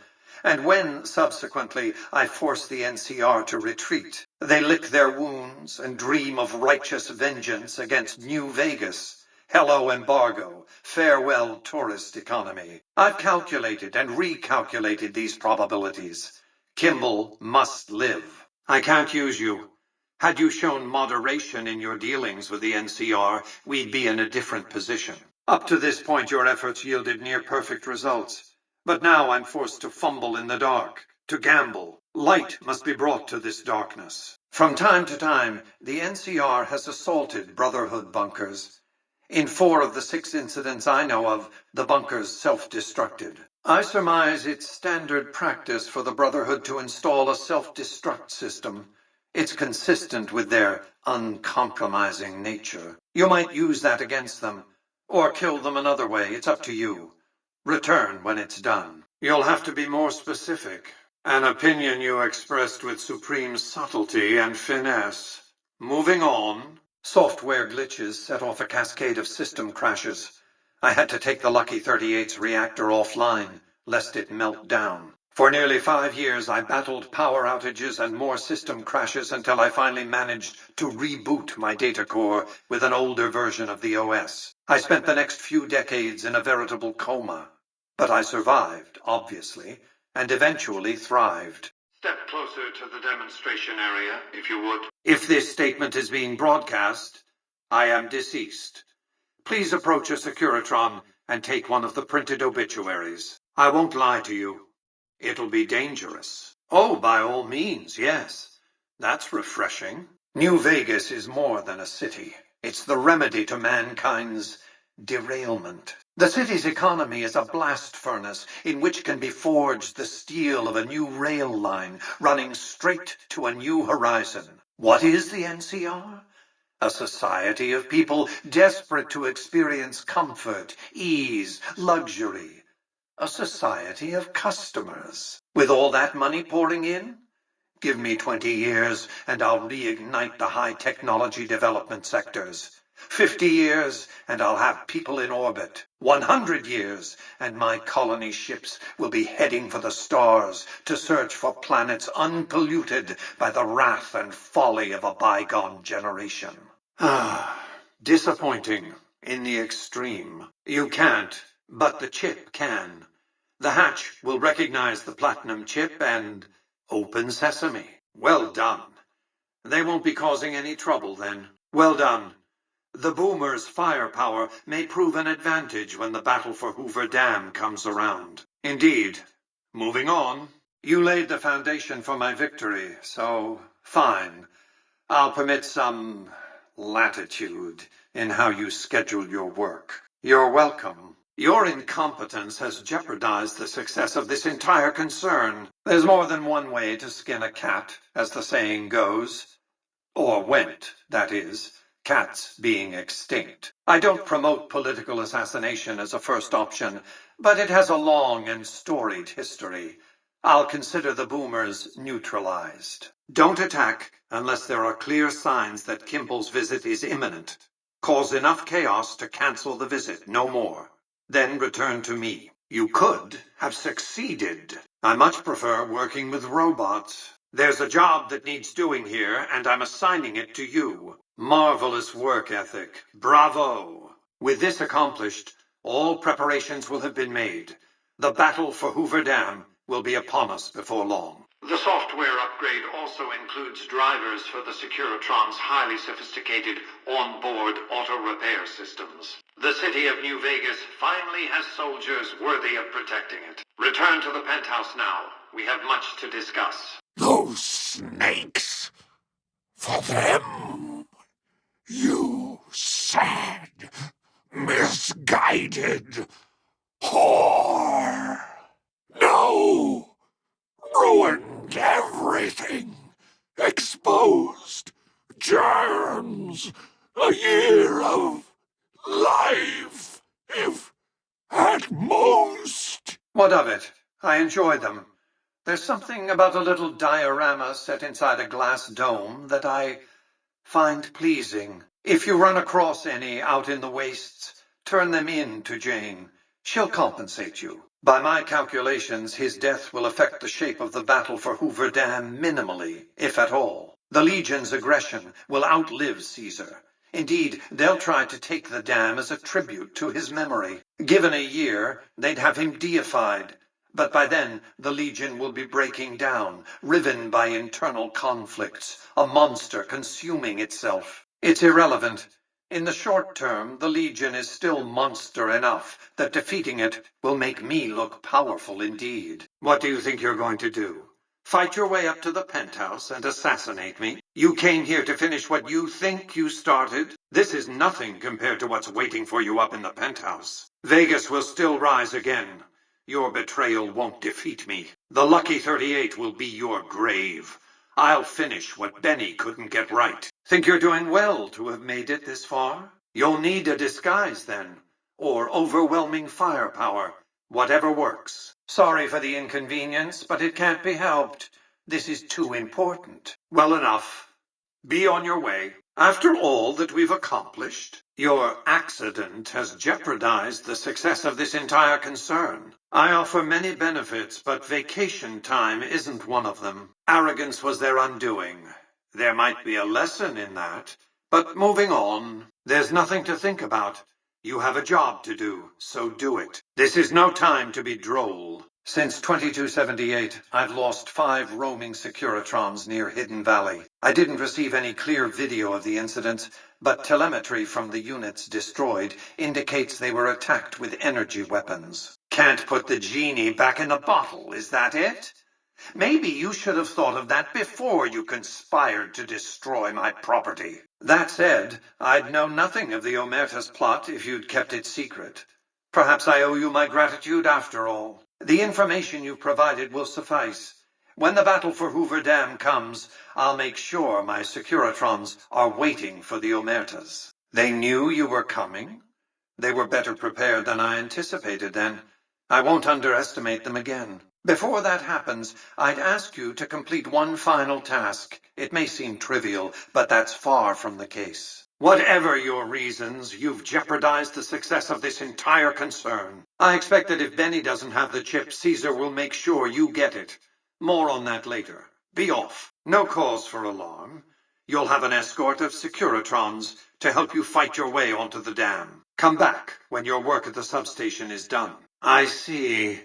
And when, subsequently, I force the NCR to retreat, they lick their wounds and dream of righteous vengeance against New Vegas. Hello embargo, farewell tourist economy. I've calculated and recalculated these probabilities. Kimball must live. I can't use you. Had you shown moderation in your dealings with the NCR, we'd be in a different position. Up to this point, your efforts yielded near-perfect results. But now I'm forced to fumble in the dark, to gamble. Light must be brought to this darkness. From time to time, the NCR has assaulted Brotherhood bunkers. In 4 of the 6 incidents I know of, the bunkers self-destructed. I surmise it's standard practice for the Brotherhood to install a self-destruct system. It's consistent with their uncompromising nature. You might use that against them, or kill them another way. It's up to you. Return when it's done. You'll have to be more specific. An opinion you expressed with supreme subtlety and finesse. Moving on. Software glitches set off a cascade of system crashes. I had to take the Lucky 38's reactor offline, lest it melt down. For nearly 5 years, I battled power outages and more system crashes until I finally managed to reboot my data core with an older version of the OS. I spent the next few decades in a veritable coma. But I survived, obviously, and eventually thrived. Step closer to the demonstration area, if you would. If this statement is being broadcast, I am deceased. Please approach a securitron and take one of the printed obituaries. I won't lie to you. It'll be dangerous. Oh, by all means, yes. That's refreshing. New Vegas is more than a city. It's the remedy to mankind's derailment. The city's economy is a blast furnace in which can be forged the steel of a new rail line running straight to a new horizon. What is the NCR? A society of people desperate to experience comfort, ease, luxury. A society of customers. With all that money pouring in? Give me 20 years and I'll reignite the high technology development sectors. 50 years and I'll have people in orbit. 100 years and my colony ships will be heading for the stars to search for planets unpolluted by the wrath and folly of a bygone generation. Disappointing in the extreme. You can't, but the chip can. The hatch will recognize the platinum chip and open sesame. Well done. They won't be causing any trouble then. Well done. The Boomer's firepower may prove an advantage when the battle for Hoover Dam comes around. Indeed. Moving on. You laid the foundation for my victory, so fine. I'll permit some latitude in how you schedule your work. You're welcome. Your incompetence has jeopardized the success of this entire concern. There's more than one way to skin a cat, as the saying goes. Or went, that is, cats being extinct. I don't promote political assassination as a first option, but it has a long and storied history. I'll consider the Boomers neutralized. Don't attack unless there are clear signs that Kimball's visit is imminent. Cause enough chaos to cancel the visit, no more. Then return to me. You could have succeeded. I much prefer working with robots. There's a job that needs doing here, and I'm assigning it to you. Marvelous work ethic. Bravo! With this accomplished, all preparations will have been made. The battle for Hoover Dam will be upon us before long. The software upgrade also includes drivers for the Securitron's highly sophisticated on-board auto-repair systems. The city of New Vegas finally has soldiers worthy of protecting it. Return to the penthouse now. We have much to discuss. Those snakes! For them, you sad, misguided whore! No! Ruined everything! exposed germs, a year of life, if at most. What of it? I enjoy them. There's something about a little diorama set inside a glass dome that I find pleasing. If you run across any out in the wastes, turn them in to Jane. She'll compensate you. By my calculations, his death will affect the shape of the battle for Hoover Dam minimally, if at all. The Legion's aggression will outlive Caesar. Indeed, they'll try to take the dam as a tribute to his memory. Given a year, they'd have him deified. But by then, the Legion will be breaking down, riven by internal conflicts, a monster consuming itself. It's irrelevant. In the short term, the Legion is still monster enough that defeating it will make me look powerful indeed. What do you think you're going to do? Fight your way up to the penthouse and assassinate me? You came here to finish what you think you started? This is nothing compared to what's waiting for you up in the penthouse. Vegas will still rise again. Your betrayal won't defeat me. The Lucky 38 will be your grave. I'll finish what Benny couldn't get right. Think you're doing well to have made it this far? You'll need a disguise then, or overwhelming firepower. Whatever works. Sorry for the inconvenience, but it can't be helped. This is too important. Well enough. Be on your way. After all that we've accomplished, your accident has jeopardized the success of this entire concern. I offer many benefits, but vacation time isn't one of them. Arrogance was their undoing. There might be a lesson in that, but moving on, there's nothing to think about. You have a job to do, so do it. This is no time to be droll. Since 2278, I've lost 5 roaming securitrons near Hidden Valley. I didn't receive any clear video of the incident, but telemetry from the units destroyed indicates they were attacked with energy weapons. Can't put the genie back in the bottle, is that it? Maybe you should have thought of that before you conspired to destroy my property. That said, I'd know nothing of the Omerta's plot if you'd kept it secret. Perhaps I owe you my gratitude after all. The information you provided will suffice. When the battle for Hoover Dam comes, I'll make sure my securitrons are waiting for the Omertas. They knew you were coming? They were better prepared than I anticipated then. I won't underestimate them again. Before that happens, I'd ask you to complete one final task. It may seem trivial, but that's far from the case. Whatever your reasons, you've jeopardized the success of this entire concern. I expect that if Benny doesn't have the chip, Caesar will make sure you get it. More on that later. Be off. No cause for alarm. You'll have an escort of securitrons to help you fight your way onto the dam. Come back when your work at the substation is done. I see.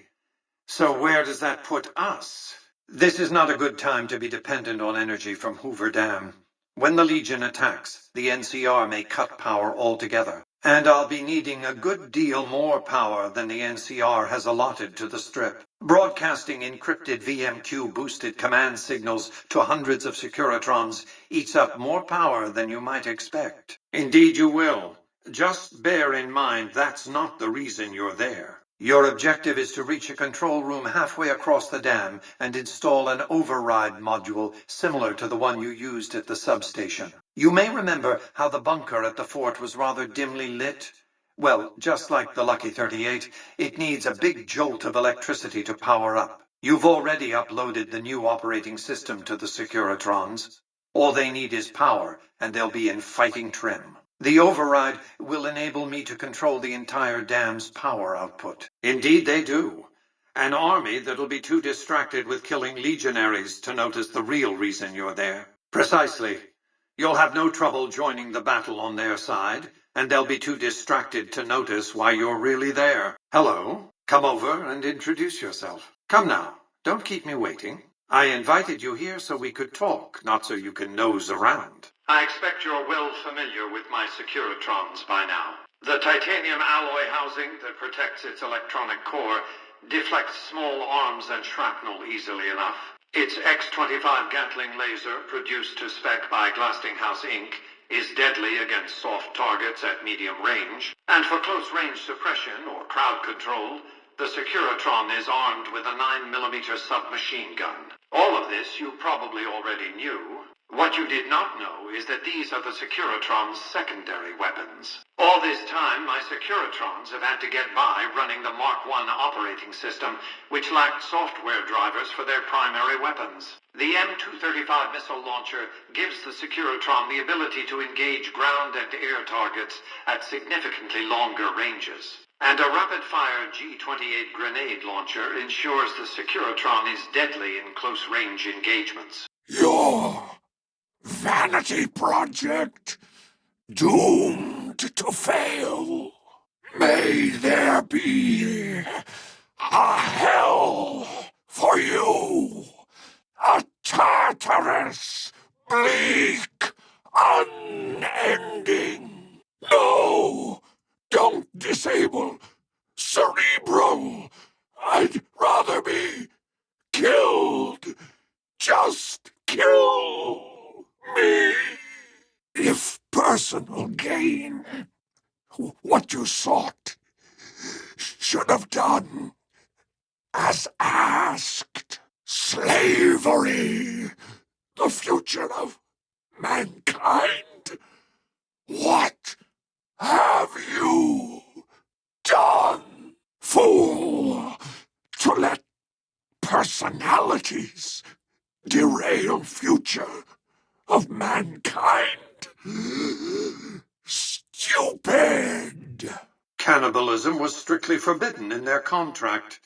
So where does that put us? This is not a good time to be dependent on energy from Hoover Dam. When the Legion attacks, the NCR may cut power altogether, and I'll be needing a good deal more power than the NCR has allotted to the Strip. Broadcasting encrypted VMQ-boosted command signals to hundreds of securitrons eats up more power than you might expect. Indeed you will. Just bear in mind that's not the reason you're there. Your objective is to reach a control room halfway across the dam and install an override module similar to the one you used at the substation. You may remember how the bunker at the fort was rather dimly lit. Well, just like the Lucky 38, it needs a big jolt of electricity to power up. You've already uploaded the new operating system to the securitrons. All they need is power, and they'll be in fighting trim. The override will enable me to control the entire dam's power output. Indeed they do. An army that'll be too distracted with killing legionaries to notice the real reason you're there. Precisely. You'll have no trouble joining the battle on their side, and they'll be too distracted to notice why you're really there. Hello. Come over and introduce yourself. Come now. Don't keep me waiting. I invited you here so we could talk, not so you can nose around. I expect you're well familiar with my securitrons by now. The titanium alloy housing that protects its electronic core deflects small arms and shrapnel easily enough. Its X-25 Gatling laser, produced to spec by House Inc., is deadly against soft targets at medium range, and for close-range suppression or crowd control, the Securitron is armed with a 9mm submachine gun. All of this you probably already knew, What you did not know is that these are the securitrons' secondary weapons. All this time, my securitrons have had to get by running the Mark I operating system, which lacked software drivers for their primary weapons. The M235 missile launcher gives the securitron the ability to engage ground and air targets at significantly longer ranges. And a rapid-fire G-28 grenade launcher ensures the securitron is deadly in close-range engagements. Your vanity project, doomed to fail. May there be a hell for you, a Tartarus, bleak, unending. No, don't disable Cerebral. I'd rather be killed. Just kill me. If personal gain, what you sought, should have done as asked. Slavery, the future of mankind. What have you done? Fool, to let personalities derail future of mankind. Stupid. Cannibalism was strictly forbidden in their contract.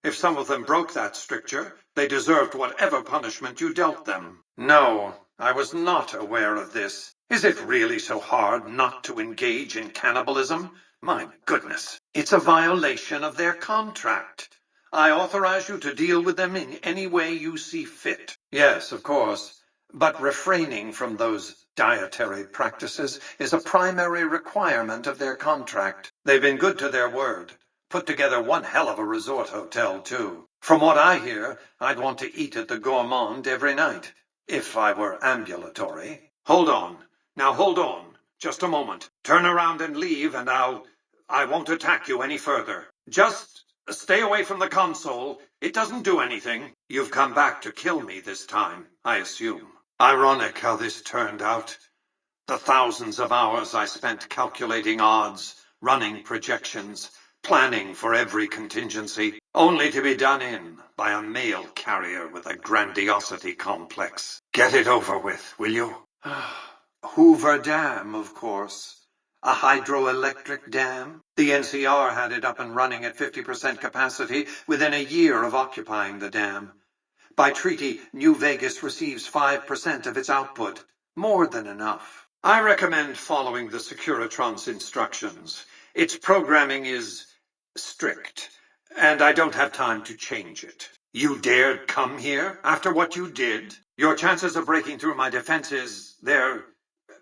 If some of them broke that stricture, they deserved whatever punishment you dealt them. No, I was not aware of this. Is it really so hard not to engage in cannibalism? My goodness, it's a violation of their contract. I authorize you to deal with them in any way you see fit. Yes, of course, but refraining from those dietary practices is a primary requirement of their contract. They've been good to their word. Put together one hell of a resort hotel, too. From what I hear, I'd want to eat at the Gourmand every night, if I were ambulatory. Hold on. Now hold on. Just a moment. Turn around and leave, and I won't attack you any further. Just stay away from the console. It doesn't do anything. You've come back to kill me this time, I assume. Ironic how this turned out. The thousands of hours I spent calculating odds, running projections, planning for every contingency, only to be done in by a mail carrier with a grandiosity complex. Get it over with, will you? Hoover Dam, of course. A hydroelectric dam. The NCR had it up and running at 50% capacity within a year of occupying the dam. By treaty, New Vegas receives 5% of its output. More than enough. I recommend following the Securitron's instructions. Its programming is strict, and I don't have time to change it. You dared come here after what you did? Your chances of breaking through my defenses, they're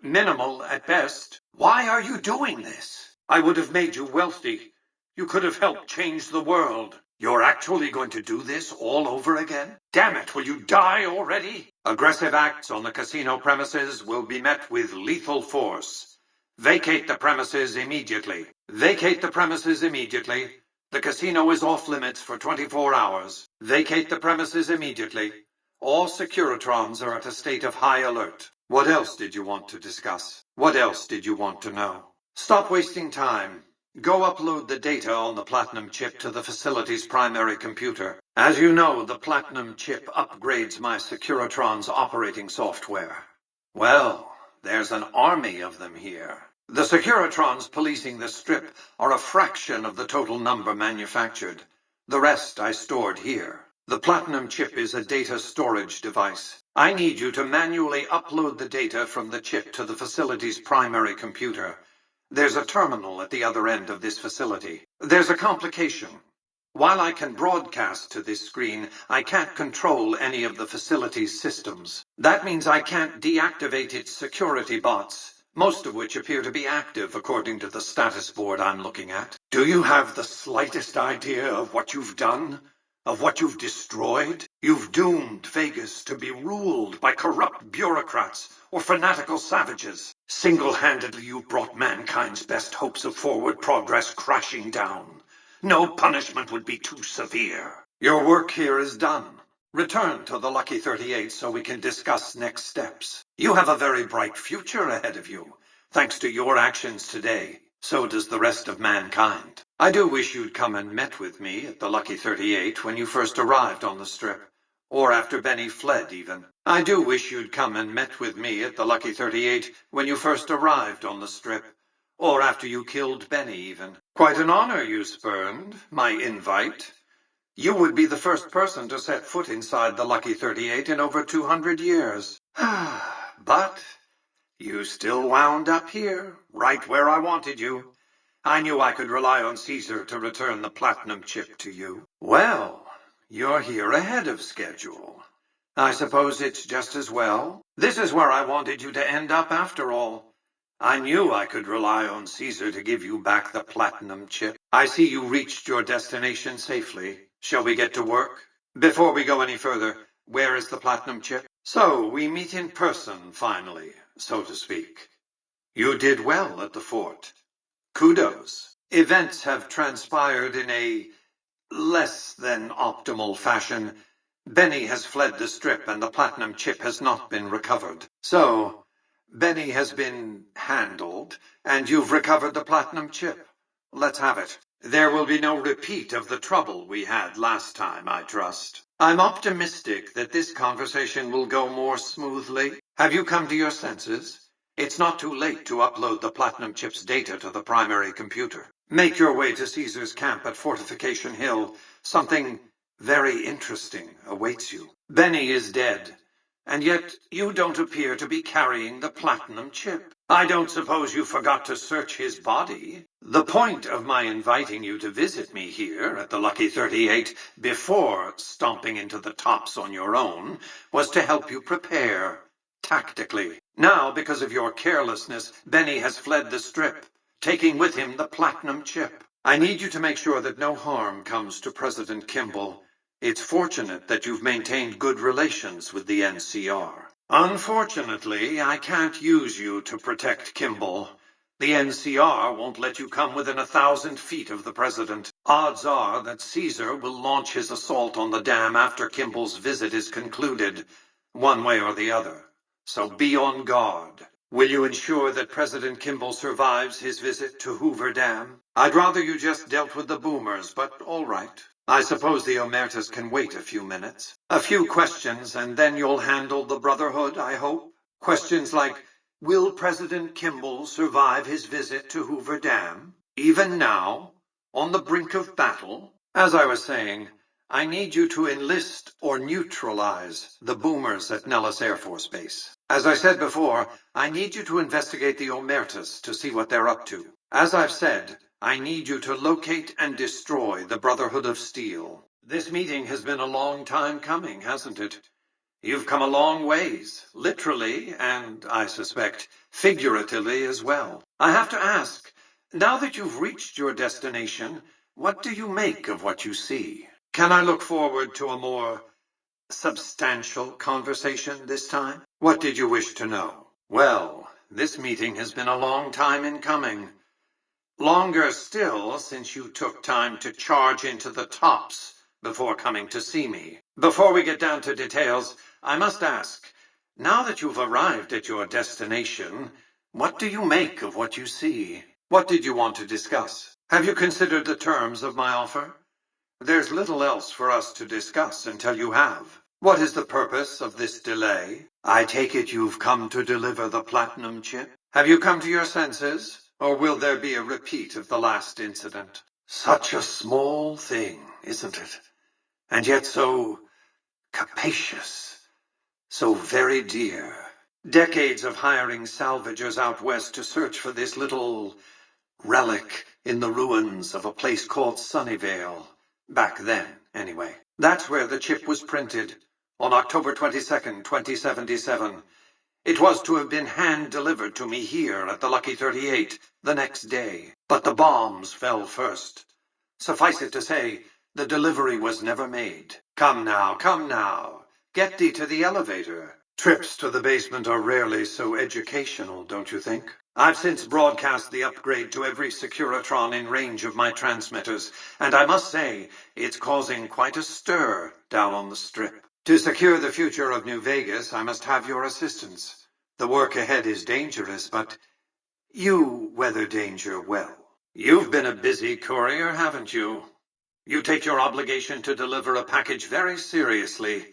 minimal at best. Why are you doing this? I would have made you wealthy. You could have helped change the world. You're actually going to do this all over again? Damn it, will you die already? Aggressive acts on the casino premises will be met with lethal force. Vacate the premises immediately. Vacate the premises immediately. The casino is off limits for 24 hours. Vacate the premises immediately. All Securitrons are at a state of high alert. What else did you want to discuss? What else did you want to know? Stop wasting time. Go upload the data on the Platinum chip to the facility's primary computer. As you know, the Platinum chip upgrades my Securitron's operating software. Well, there's an army of them here. The Securitrons policing the strip are a fraction of the total number manufactured. The rest I stored here. The Platinum chip is a data storage device. I need you to manually upload the data from the chip to the facility's primary computer. There's a terminal at the other end of this facility. There's a complication. While I can broadcast to this screen, I can't control any of the facility's systems. That means I can't deactivate its security bots, most of which appear to be active according to the status board I'm looking at. Do you have the slightest idea of what you've done? Of what you've destroyed? You've doomed Vegas to be ruled by corrupt bureaucrats or fanatical savages. Single-handedly you brought mankind's best hopes of forward progress crashing down. No punishment would be too severe. Your work here is done. Return to the Lucky 38 so we can discuss next steps. You have a very bright future ahead of you. Thanks to your actions today, so does the rest of mankind. I do wish you'd come and met with me at the Lucky 38 when you first arrived on the Strip. Or after Benny fled, even. I do wish you'd come and met with me at the Lucky 38 when you first arrived on the Strip. Or after you killed Benny, even. Quite an honor you spurned, my invite. You would be the first person to set foot inside the Lucky 38 in over 200 years. But you still wound up here, right where I wanted you. I knew I could rely on Caesar to return the platinum chip to you. Well, you're here ahead of schedule. I suppose it's just as well. This is where I wanted you to end up after all. I knew I could rely on Caesar to give you back the platinum chip. I see you reached your destination safely. Shall we get to work? Before we go any further, where is the platinum chip? So, we meet in person, finally, so to speak. You did well at the fort. Kudos. Events have transpired in a less than optimal fashion. Benny has fled the Strip and the platinum chip has not been recovered. So, Benny has been handled, and you've recovered the platinum chip. Let's have it. There will be no repeat of the trouble we had last time, I trust. I'm optimistic that this conversation will go more smoothly. Have you come to your senses? It's not too late to upload the platinum chip's data to the primary computer. Make your way to Caesar's camp at Fortification Hill. Something very interesting awaits you. Benny is dead. And yet you don't appear to be carrying the platinum chip. I don't suppose you forgot to search his body. The point of my inviting you to visit me here at the Lucky 38 before stomping into the tops on your own was to help you prepare, tactically. Now, because of your carelessness, Benny has fled the Strip, taking with him the platinum chip. I need you to make sure that no harm comes to President Kimball. It's fortunate that you've maintained good relations with the NCR. Unfortunately, I can't use you to protect Kimball. The NCR won't let you come within 1,000 feet of the president. Odds are that Caesar will launch his assault on the dam after Kimball's visit is concluded, one way or the other. So be on guard. Will you ensure that President Kimball survives his visit to Hoover Dam? I'd rather you just dealt with the boomers, but all right. I suppose the Omertas can wait a few minutes. A few questions, and then you'll handle the Brotherhood, I hope. Questions like, will President Kimball survive his visit to Hoover Dam? Even now? On the brink of battle? As I was saying, I need you to enlist or neutralize the boomers at Nellis Air Force Base. As I said before, I need you to investigate the Omertas to see what they're up to. As I've said, I need you to locate and destroy the Brotherhood of Steel. This meeting has been a long time coming, hasn't it? You've come a long ways, literally, and, I suspect, figuratively as well. I have to ask, now that you've reached your destination, what do you make of what you see? Can I look forward to a more substantial conversation this time? What did you wish to know? Well, this meeting has been a long time in coming. Longer still since you took time to charge into the tops before coming to see me. Before we get down to details, I must ask, now that you've arrived at your destination, what do you make of what you see? What did you want to discuss? Have you considered the terms of my offer? There's little else for us to discuss until you have. What is the purpose of this delay? I take it you've come to deliver the platinum chip? Have you come to your senses? Or will there be a repeat of the last incident? Such a small thing, isn't it? And yet so capacious, so very dear. Decades of hiring salvagers out west to search for this little relic in the ruins of a place called Sunnyvale. Back then, anyway. That's where the chip was printed, on October 22nd, 2077. It was to have been hand-delivered to me here at the Lucky 38 the next day, but the bombs fell first. Suffice it to say, the delivery was never made. Come now. Get thee to the elevator. Trips to the basement are rarely so educational, don't you think? I've since broadcast the upgrade to every securitron in range of my transmitters, and I must say, it's causing quite a stir down on the Strip. To secure the future of New Vegas, I must have your assistance. The work ahead is dangerous, but you weather danger well. You've been a busy courier, haven't you? You take your obligation to deliver a package very seriously,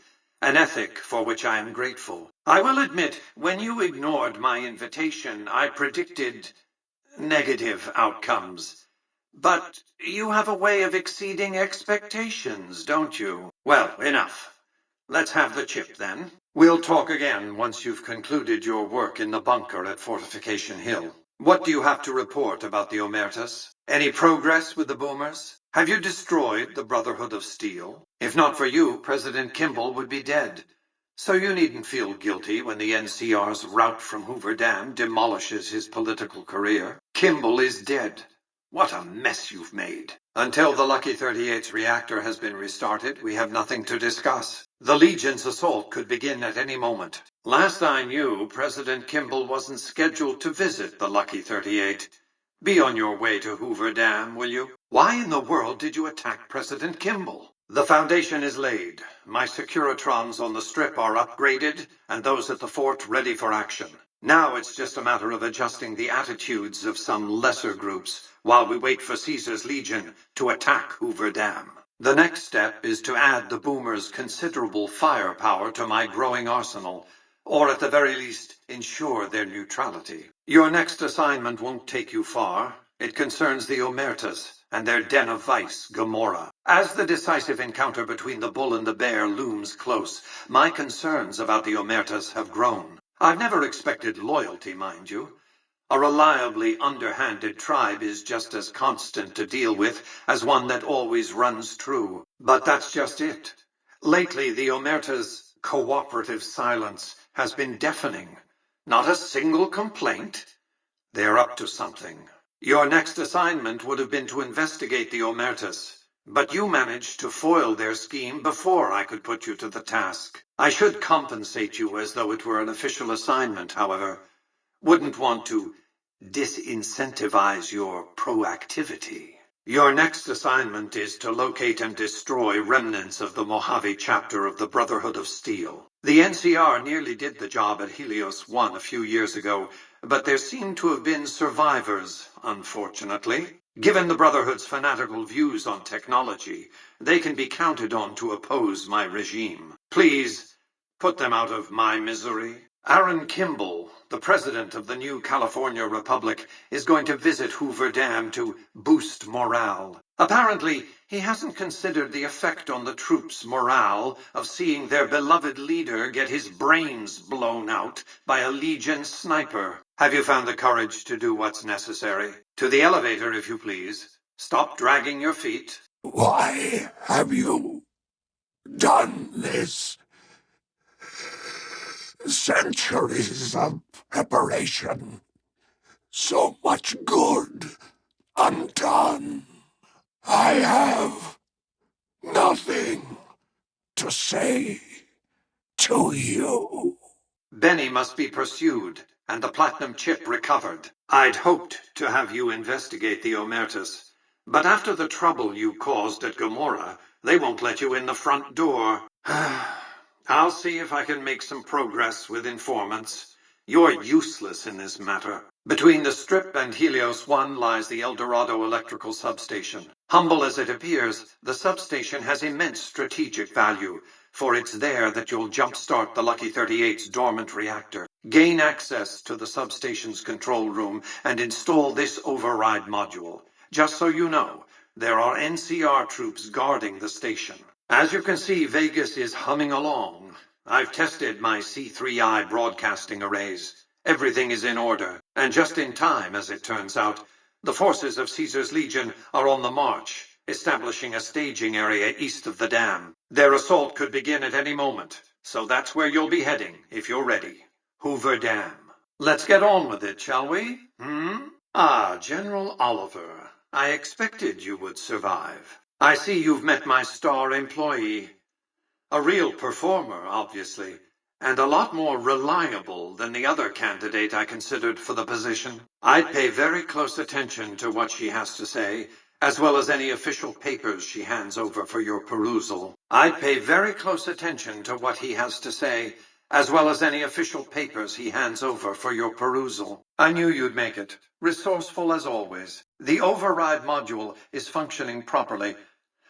an ethic for which I am grateful. I will admit, when you ignored my invitation, I predicted negative outcomes. But you have a way of exceeding expectations, don't you? Well, enough. Let's have the chip, then. We'll talk again once you've concluded your work in the bunker at Fortification Hill. What do you have to report about the Omertas? Any progress with the boomers? Have you destroyed the Brotherhood of Steel? If not for you, President Kimball would be dead. So you needn't feel guilty when the NCR's rout from Hoover Dam demolishes his political career. Kimball is dead. What a mess you've made. Until the Lucky 38's reactor has been restarted, we have nothing to discuss. The Legion's assault could begin at any moment. Last I knew, President Kimball wasn't scheduled to visit the Lucky 38. Be on your way to Hoover Dam, will you? Why in the world did you attack President Kimball? The foundation is laid. My securitrons on the Strip are upgraded, and those at the fort ready for action. Now it's just a matter of adjusting the attitudes of some lesser groups while we wait for Caesar's Legion to attack Hoover Dam. The next step is to add the boomers' considerable firepower to my growing arsenal, or at the very least, ensure their neutrality. Your next assignment won't take you far. It concerns the Omertas and their den of vice, Gomorrah. As the decisive encounter between the bull and the bear looms close, my concerns about the Omertas have grown. I've never expected loyalty, mind you. A reliably underhanded tribe is just as constant to deal with as one that always runs true. But that's just it. Lately, the Omerta's cooperative silence has been deafening. Not a single complaint. They're up to something. Your next assignment would have been to investigate the Omertas, but you managed to foil their scheme before I could put you to the task. I should compensate you as though it were an official assignment, however. Wouldn't want to disincentivize your proactivity. Your next assignment is to locate and destroy remnants of the Mojave chapter of the Brotherhood of Steel. The NCR nearly did the job at Helios 1 a few years ago, but there seem to have been survivors, unfortunately. Given the Brotherhood's fanatical views on technology, they can be counted on to oppose my regime. Please, put them out of my misery. Aaron Kimball, the president of the new California Republic, is going to visit Hoover Dam to boost morale. Apparently, he hasn't considered the effect on the troops' morale of seeing their beloved leader get his brains blown out by a Legion sniper. Have you found the courage to do what's necessary? To the elevator, if you please. Stop dragging your feet. Why have you done this? Centuries of preparation. So much good undone. I have nothing to say to you. Benny must be pursued, and the platinum chip recovered. I'd hoped to have you investigate the Omertas, but after the trouble you caused at Gomorrah, they won't let you in the front door. I'll see if I can make some progress with informants. You're useless in this matter. Between the Strip and Helios 1 lies the El Dorado electrical substation. Humble as it appears, the substation has immense strategic value, for it's there that you'll jumpstart the Lucky 38's dormant reactor. Gain access to the substation's control room and install this override module. Just so you know, there are NCR troops guarding the station. As you can see, Vegas is humming along. I've tested my C3I broadcasting arrays. Everything is in order, and just in time, as it turns out. The forces of Caesar's Legion are on the march, establishing a staging area east of the dam. Their assault could begin at any moment, so that's where you'll be heading, if you're ready. Hoover Dam. Let's get on with it, shall we? Ah, General Oliver. I expected you would survive. I see you've met my star employee. A real performer, obviously, and a lot more reliable than the other candidate I considered for the position. I'd pay very close attention to what she has to say, as well as any official papers she hands over for your perusal. I'd pay very close attention to what he has to say, as well as any official papers he hands over for your perusal. I knew you'd make it. Resourceful as always. The override module is functioning properly.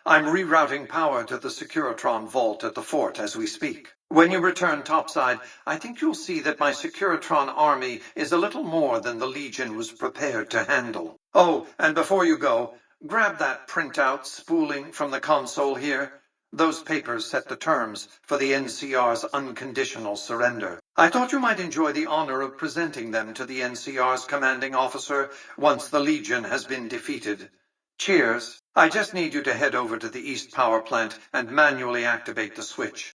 I'm rerouting power to the securitron vault at the fort as we speak. When you return topside, I think you'll see that my securitron army is a little more than the Legion was prepared to handle. Oh, and before you go, grab that printout spooling from the console here. Those papers set the terms for the NCR's unconditional surrender. I thought you might enjoy the honor of presenting them to the NCR's commanding officer once the Legion has been defeated. Cheers. I just need you to head over to the East Power Plant and manually activate the switch.